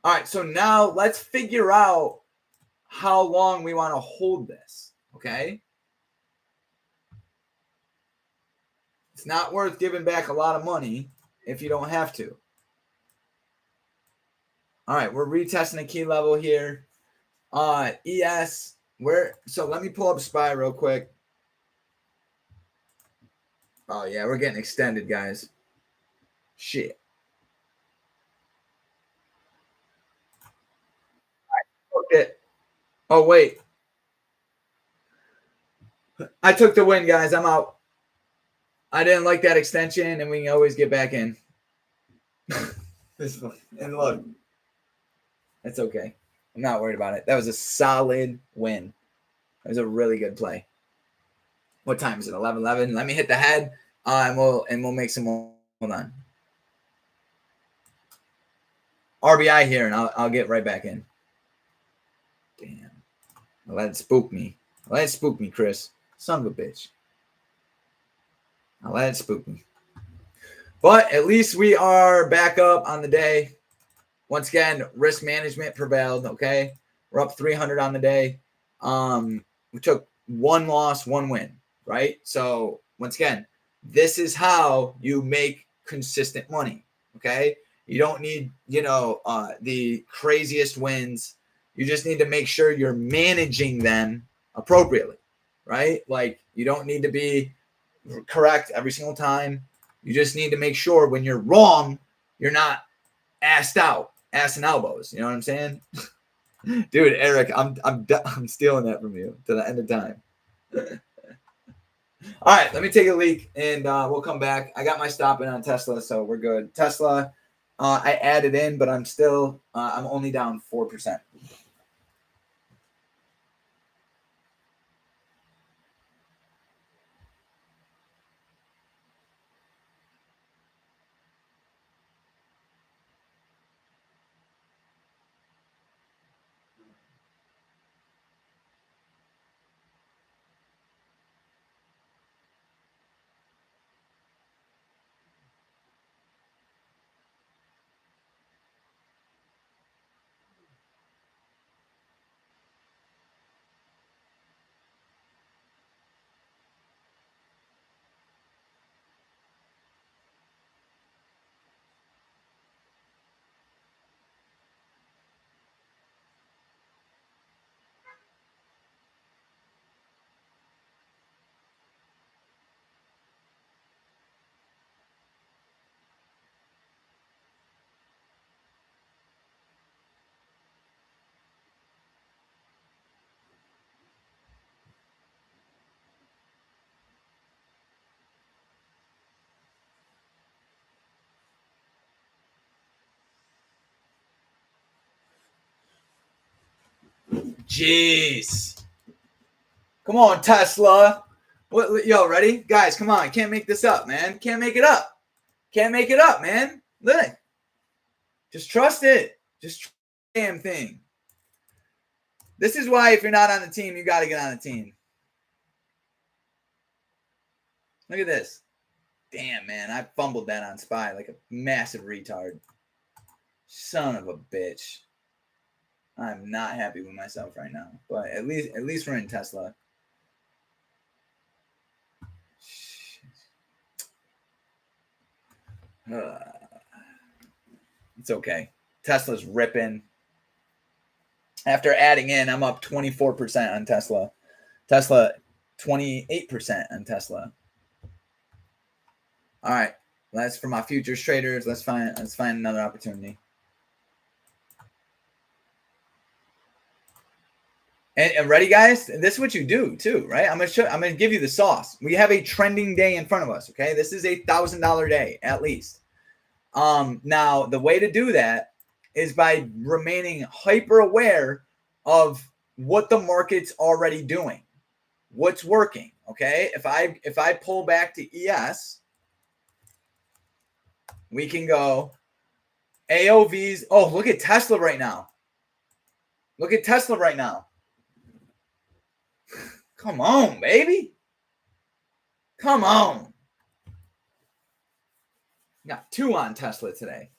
right, so now let's figure out how long we want to hold this, okay? It's not worth giving back a lot of money if you don't have to. All right, we're retesting a key level here. ES, so let me pull up SPY real quick. Oh, yeah, we're getting extended, guys. Shit. Okay. Oh, wait. I took the win, guys. I'm out. I didn't like that extension, and we can always get back in. And look, it's okay. I'm not worried about it. That was a solid win. It was a really good play. What time is it? 11:11. Let me hit the head, and we'll make some more. Hold on. RBI here, and I'll get right back in. Damn. Let it spook me. Let it spook me, Chris. Son of a bitch. I'll let it spook me. But at least we are back up on the day. Once again, risk management prevailed, okay? We're up 300 on the day. We took 1 loss, 1 win, right? So once again, this is how you make consistent money, okay? You don't need, the craziest wins. You just need to make sure you're managing them appropriately, right? Like, you don't need to be correct every single time. You just need to make sure when you're wrong, you're not ass and elbows. You know what I'm saying? Dude, Eric, I'm stealing that from you to the end of time. All right, let me take a leak and we'll come back. I got my stop in on Tesla, so we're good. Tesla, I added in, but I'm only down 4%. Jeez. Come on, Tesla. What, yo, ready? Guys, come on. Can't make this up, man. Can't make it up. Can't make it up, man. Look. Just trust it. Just trust the damn thing. This is why if you're not on the team, you got to get on the team. Look at this. Damn, man. I fumbled that on SPY like a massive retard. Son of a bitch. I'm not happy with myself right now. But at least we're in Tesla. It's okay. Tesla's ripping. After adding in, I'm up 24% on Tesla. Tesla, 28% on Tesla. All right. That's for my futures traders. Let's find another opportunity. And ready, guys? This is what you do too, right? I'm gonna give you the sauce. We have a trending day in front of us. Okay, this is a $1,000 day at least. Now the way to do that is by remaining hyper aware of what the market's already doing, what's working. Okay, if I pull back to ES, we can go AOVs. Oh, look at Tesla right now. Look at Tesla right now. Come on, baby. Come on. Got 2 on Tesla today.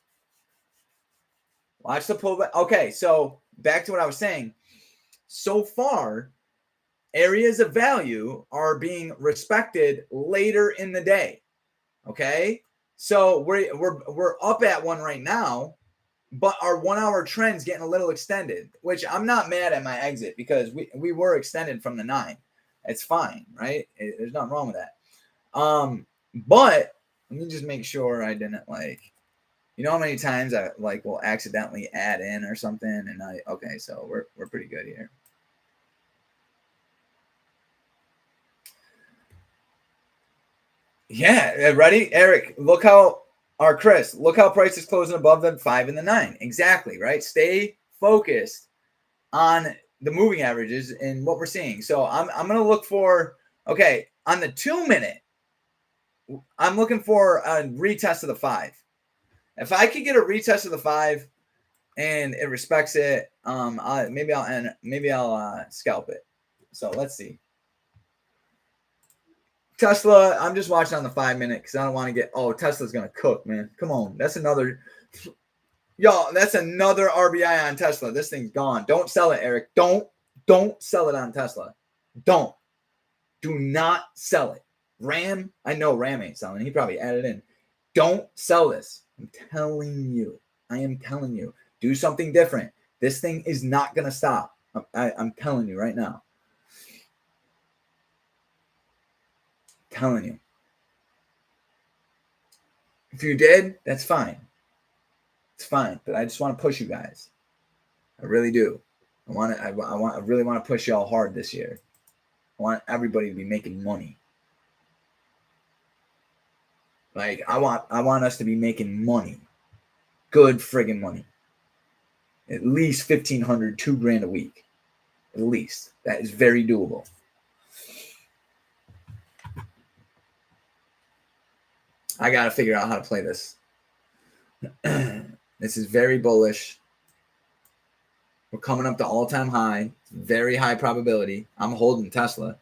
Watch the pullback. Okay, so back to what I was saying. So far, areas of value are being respected later in the day. Okay? So we're up at one right now, but our 1 hour trend's getting a little extended, which I'm not mad at my exit because we were extended from the 9. It's fine, right? There's nothing wrong with that. But let me just make sure I didn't you know how many times I will accidentally add in or something, and okay, so we're pretty good here. Yeah, ready, Eric? Look how Chris, look how price is closing above the 5 and the 9. Exactly, right? Stay focused on the moving averages and what we're seeing. So I'm going to look for, okay, on the 2 minute, I'm looking for a retest of the 5. If I could get a retest of the 5 and it respects it, maybe I'll scalp it. So let's see. Tesla, I'm just watching on the 5 minute because I don't want to get, Tesla's going to cook, man. Come on. That's another RBI on Tesla. This thing's gone. Don't sell it, Eric. Don't sell it on Tesla. Do not sell it. Ram, I know Ram ain't selling. He probably added in. Don't sell this. I'm telling you. I am telling you. Do something different. This thing is not going to stop. I'm telling you right now. Telling you. If you did, that's fine. It's fine, but I just want to push you guys. I really do. I really want to push y'all hard this year. I want everybody to be making money. I want us to be making money. Good friggin' money. At least $1,500, $2,000 a week. At least. That is very doable. I got to figure out how to play this. This is very bullish. We're coming up to all-time high. Very high probability. I'm holding Tesla.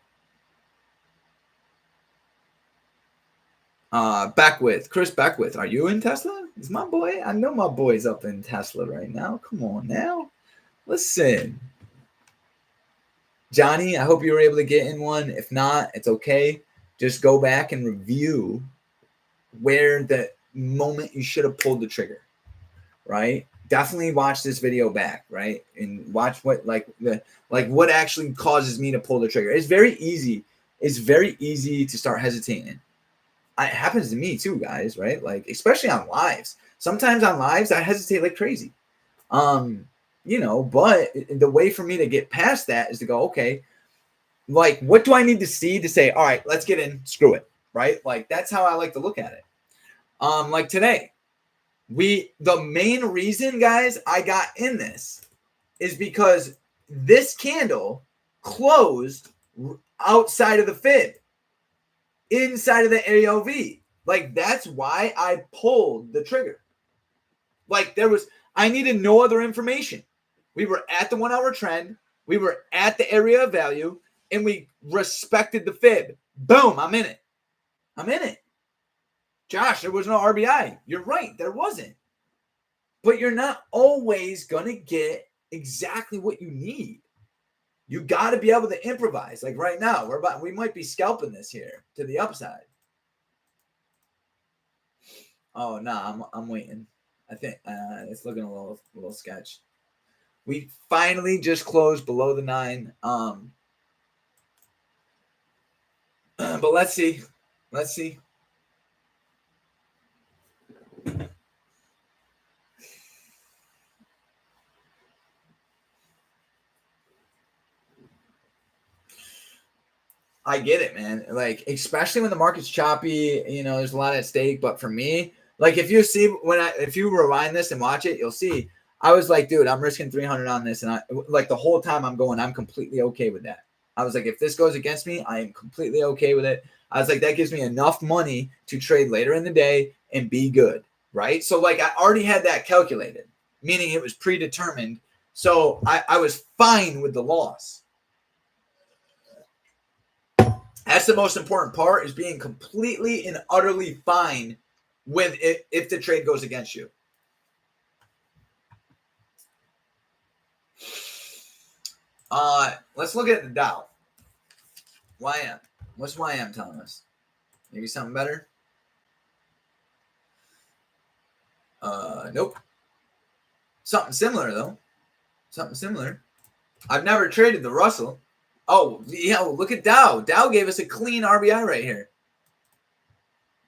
Chris Beckwith. Are you in Tesla? Is my boy? I know my boy's up in Tesla right now. Come on now. Listen. Johnny, I hope you were able to get in one. If not, it's okay. Just go back and review where the moment you should have pulled the trigger, right? Definitely watch this video back, right? And watch what what actually causes me to pull the trigger. It's very easy. It's very easy to start hesitating. It happens to me too, guys, right? Especially on lives. Sometimes on lives, I hesitate like crazy. But the way for me to get past that is to go, okay, what do I need to see to say, all right, let's get in, screw it, right? That's how I like to look at it. Today, the main reason, guys, I got in this is because this candle closed outside of the fib, inside of the AOV. Like, that's why I pulled the trigger. Like, I needed no other information. We were at the 1 hour trend. We were at the area of value, and we respected the fib. Boom, I'm in it. I'm in it. Josh, there was no RBI. You're right, there wasn't. But you're not always going to get exactly what you need. You got to be able to improvise. Like right now, we might be scalping this here to the upside. Oh, no, I'm waiting. I think it's looking a little sketch. We finally just closed below the 9. But let's see. Let's see. I get it, man. Like, especially when the market's choppy, there's a lot at stake. But for me, like, if you rewind this and watch it, you'll see I was like, dude, I'm risking 300 on this, and the whole time I'm completely okay with that. I was like, if this goes against me, I am completely okay with it. I was like, that gives me enough money to trade later in the day and be good, right? So like, I already had that calculated, meaning it was predetermined. So I was fine with the loss. That's the most important part, is being completely and utterly fine with it if the trade goes against you. Let's look at the Dow. YM. What's YM telling us? Maybe something better? Nope. Something similar, though. Something similar. I've never traded the Russell. Oh, yeah, look at Dow. Dow gave us a clean RBI right here.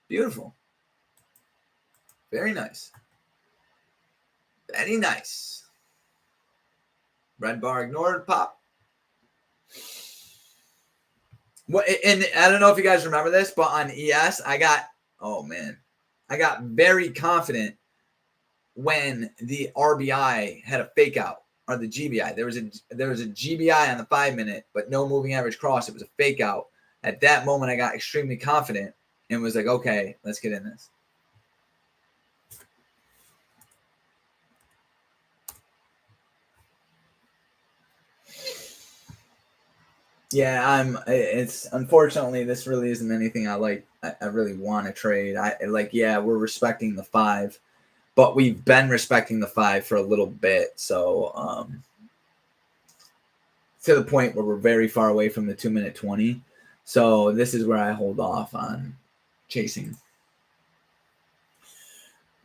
Beautiful. Very nice. Very nice. Red bar ignored. Pop. What? And I don't know if you guys remember this, but on ES, I got very confident when the RBI had a fake out, or the GBI. There was a GBI on the 5-minute, but no moving average cross. It was a fake out. At that moment, I got extremely confident and was like, okay, let's get in this. Yeah, it's unfortunately, this really isn't anything I like. I really want to trade. We're respecting the 5, but we've been respecting the 5 for a little bit. So, to the point where we're very far away from the 2-minute 20. So this is where I hold off on chasing.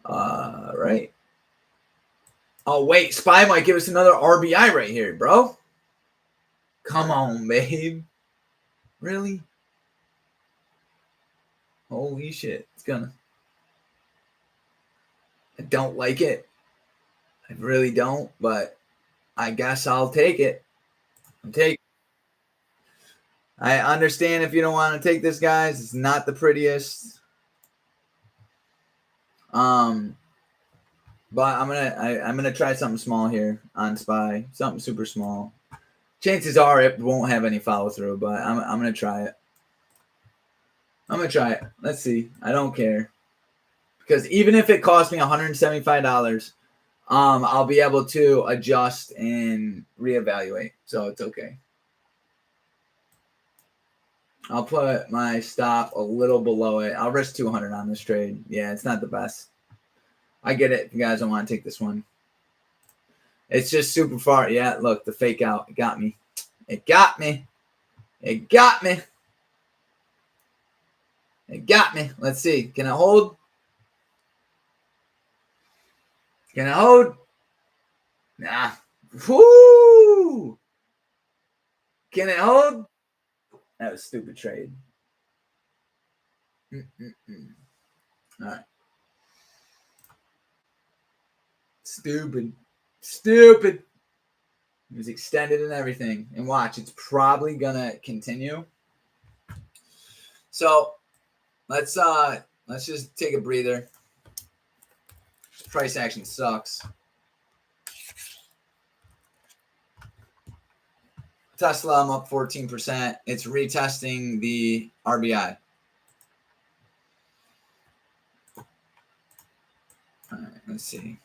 Right. Oh, wait. SPY might give us another RBI right here, bro. Come on, babe. Really? Holy shit. It's gonna. I don't like it. I really don't, but I guess I'll take it. I understand if you don't want to take this, guys. It's not the prettiest. But I'm gonna try something small here on SPY. Something super small. Chances are it won't have any follow through, but I'm gonna try it. Let's see. I don't care, because even if it costs me $175, I'll be able to adjust and reevaluate, so it's okay. I'll put my stop a little below it. I'll risk 200 on this trade. Yeah, it's not the best. I get it. If you guys don't want to take this one, it's just super far. Yeah, look, the fake out. It got me. It got me. It got me. It got me. Let's see. Can I hold? Can I hold? Nah. Whoo! Can it hold? That was a stupid trade. All right. Stupid. Stupid. It was extended and everything. And watch, it's probably gonna continue. So let's just take a breather. Price action sucks. Tesla, I'm up 14%. It's retesting the RBI. All right, let's see.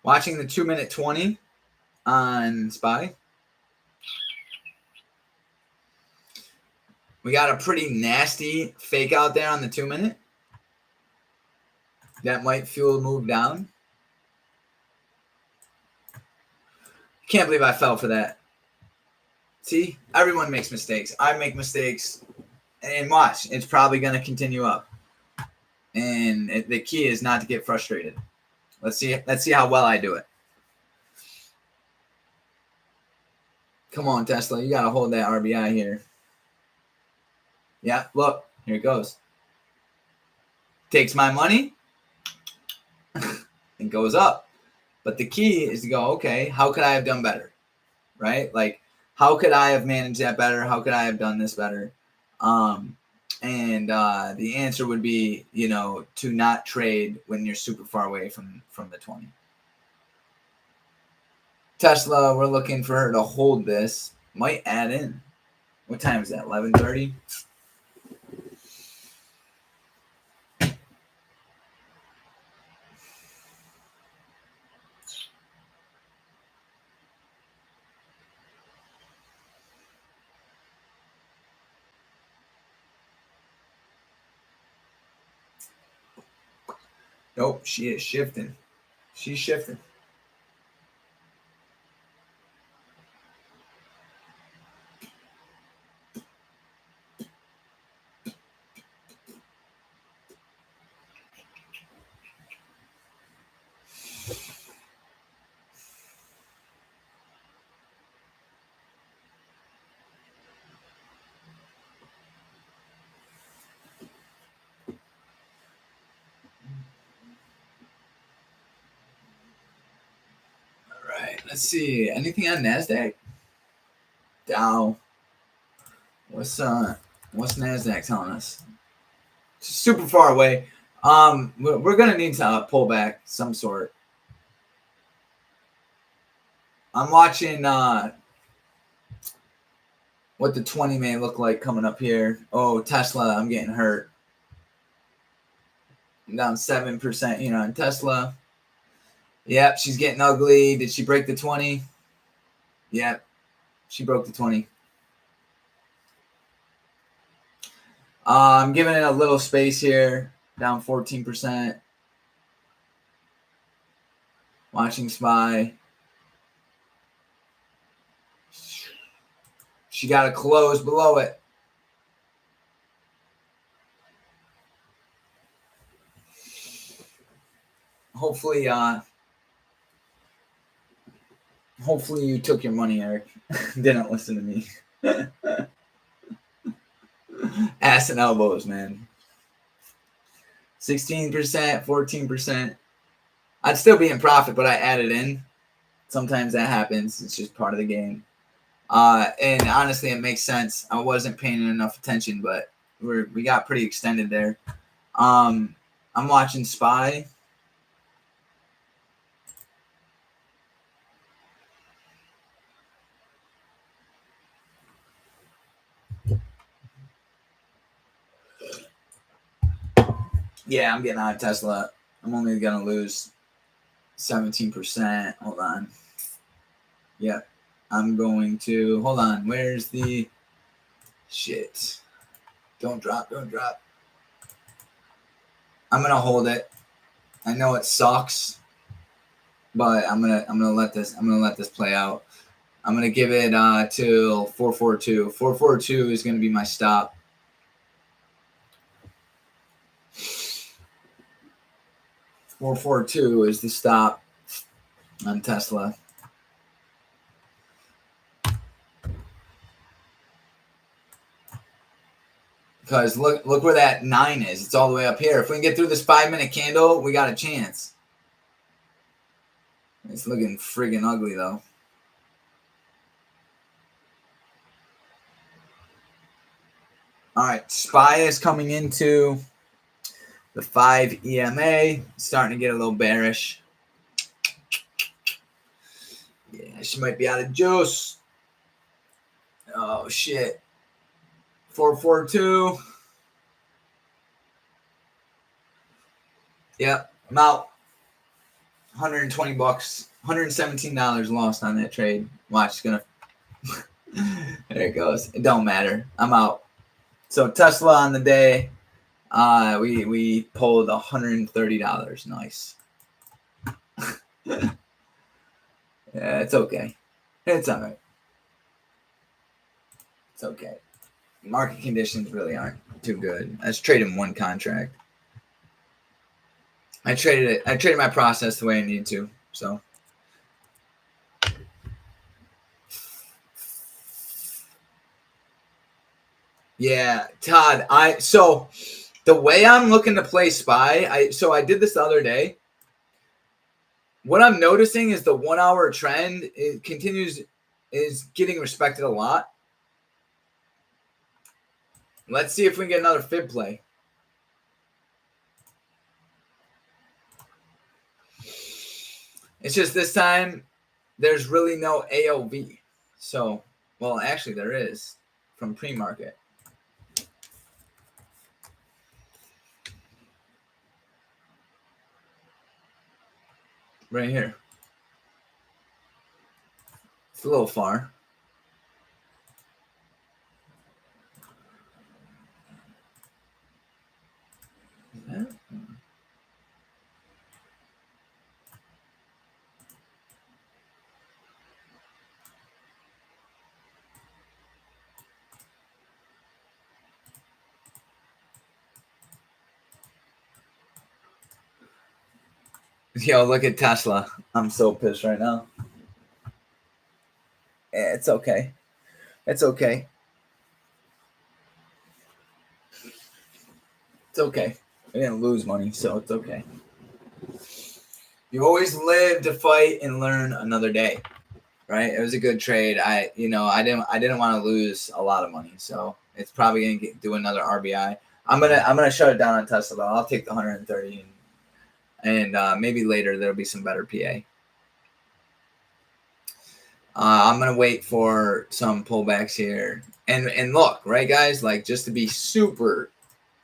Watching the 2-minute 20 on SPY. We got a pretty nasty fake out there on the 2-minute. That might fuel a move down. Can't believe I fell for that. See, everyone makes mistakes. I make mistakes. And watch, it's probably going to continue up. And the key is not to get frustrated. Let's see how well I do it. Come on, Tesla. You got to hold that RBI here. Yeah, look. Here it goes. Takes my money and goes up. But the key is to go, okay, how could I have done better? Right? Like, how could I have managed that better? How could I have done this better? And the answer would be, to not trade when you're super far away from the 20. Tesla, we're looking for her to hold this. Might add in. What time is that? 11:30? Nope, she is shifting. She's shifting. Let's see. Anything on NASDAQ? Dow. What's NASDAQ telling us? Super far away. We're gonna need to pull back some sort. I'm watching what the 20 may look like coming up here. Oh, Tesla, I'm getting hurt. I'm down 7%, in Tesla. Yep, she's getting ugly. Did she break the 20? Yep, she broke the 20. I'm giving it a little space here, down 14%. Watching SPY. She got to close below it. Hopefully you took your money, Eric. Didn't listen to me. Ass and elbows, man. 16%, 14%. I'd still be in profit, but I added in. Sometimes that happens. It's just part of the game. And honestly, it makes sense. I wasn't paying enough attention, but we got pretty extended there. I'm watching SPY. Yeah, I'm getting out of Tesla. I'm only going to lose 17%. Hold on. Yep. I'm going to... Hold on. Where's the... Shit. Don't drop. I'm going to hold it. I know it sucks, but I'm going to let this play out. I'm going to give it till 442. 442 is going to be my stop. $442 is the stop on Tesla. Because look where that 9 is. It's all the way up here. If we can get through this 5-minute candle, we got a chance. It's looking friggin' ugly, though. All right, SPY is coming into the 5 EMA. Starting to get a little bearish. Yeah, she might be out of juice. Oh shit. 442. Yep, I'm out. 120 bucks. $117 lost on that trade. Watch, it's gonna. There it goes. It don't matter. I'm out. So Tesla on the day, we pulled $130. Nice. Yeah, it's okay. It's all right. It's okay. Market conditions really aren't too good. I just traded one contract. I traded it. I traded my process the way I need to. So. Yeah, Todd. So the way I'm looking to play SPY, I did this the other day. What I'm noticing is the 1 hour trend is getting respected a lot. Let's see if we can get another fib play. It's just this time there's really no AOV. So, well, actually there is from pre-market. Right here. It's a little far. Yo, look at Tesla. I'm so pissed right now. Yeah, it's okay. It's okay. It's okay. I didn't lose money, so it's okay. You always live to fight and learn another day, right? It was a good trade. I didn't want to lose a lot of money, so it's probably gonna do another RBI. I'm gonna shut it down on Tesla. I'll take the 130, and maybe later there'll be some better PA. I'm gonna wait for some pullbacks here, and look, right, guys, like just to be super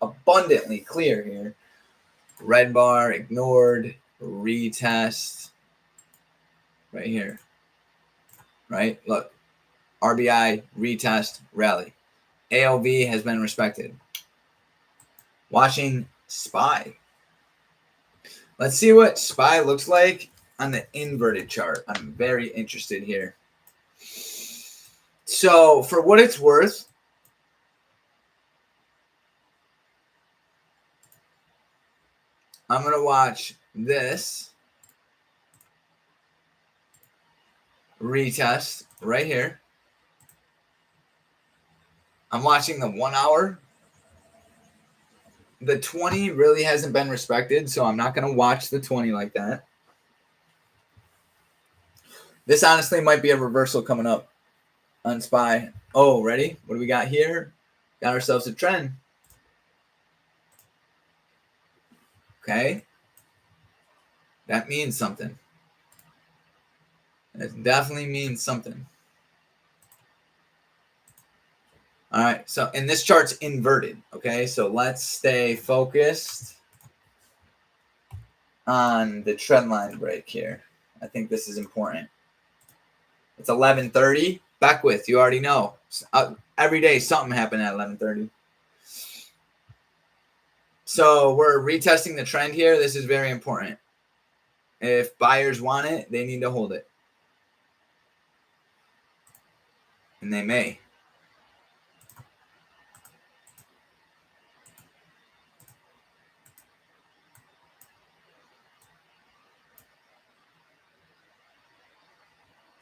abundantly clear here, red bar ignored, retest right here, right? Look, RBI, retest, rally. ALV has been respected. Watching SPY. Let's see what SPY looks like on the inverted chart. I'm very interested here. So for what it's worth, I'm going to watch this retest right here. I'm watching the 1 hour. The 20 really hasn't been respected, so I'm not going to watch the 20 like that. This honestly might be a reversal coming up on SPY. Oh, ready? What do we got here? Got ourselves a trend. Okay. That means something. It definitely means something. All right. So, and this chart's inverted. Okay. So let's stay focused on the trend line break here. I think this is important. It's 11:30. Beckwith, you already know. Every day something happened at 11:30. So we're retesting the trend here. This is very important. If buyers want it, they need to hold it. And they may.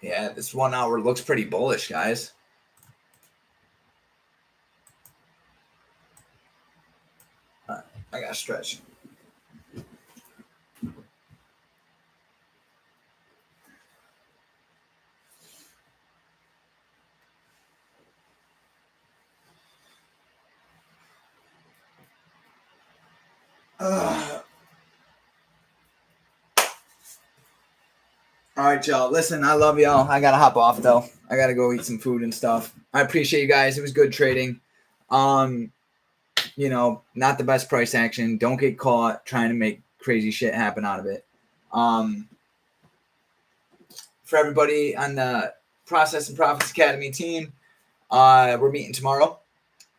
Yeah, this 1 hour looks pretty bullish, guys. All right, I got to stretch. All All right, y'all. Listen, I love y'all. I gotta hop off though. I gotta go eat some food and stuff. I appreciate you guys. It was good trading. Not the best price action. Don't get caught trying to make crazy shit happen out of it. For everybody on the Process and Profits Academy team, we're meeting tomorrow,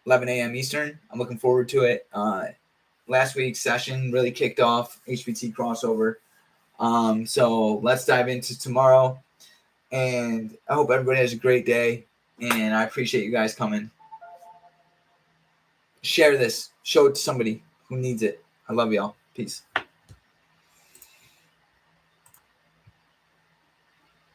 11 a.m. Eastern. I'm looking forward to it. Last week's session really kicked off HBT crossover. So let's dive into tomorrow. And I hope everybody has a great day. And I appreciate you guys coming. Share this. Show it to somebody who needs it. I love y'all. Peace.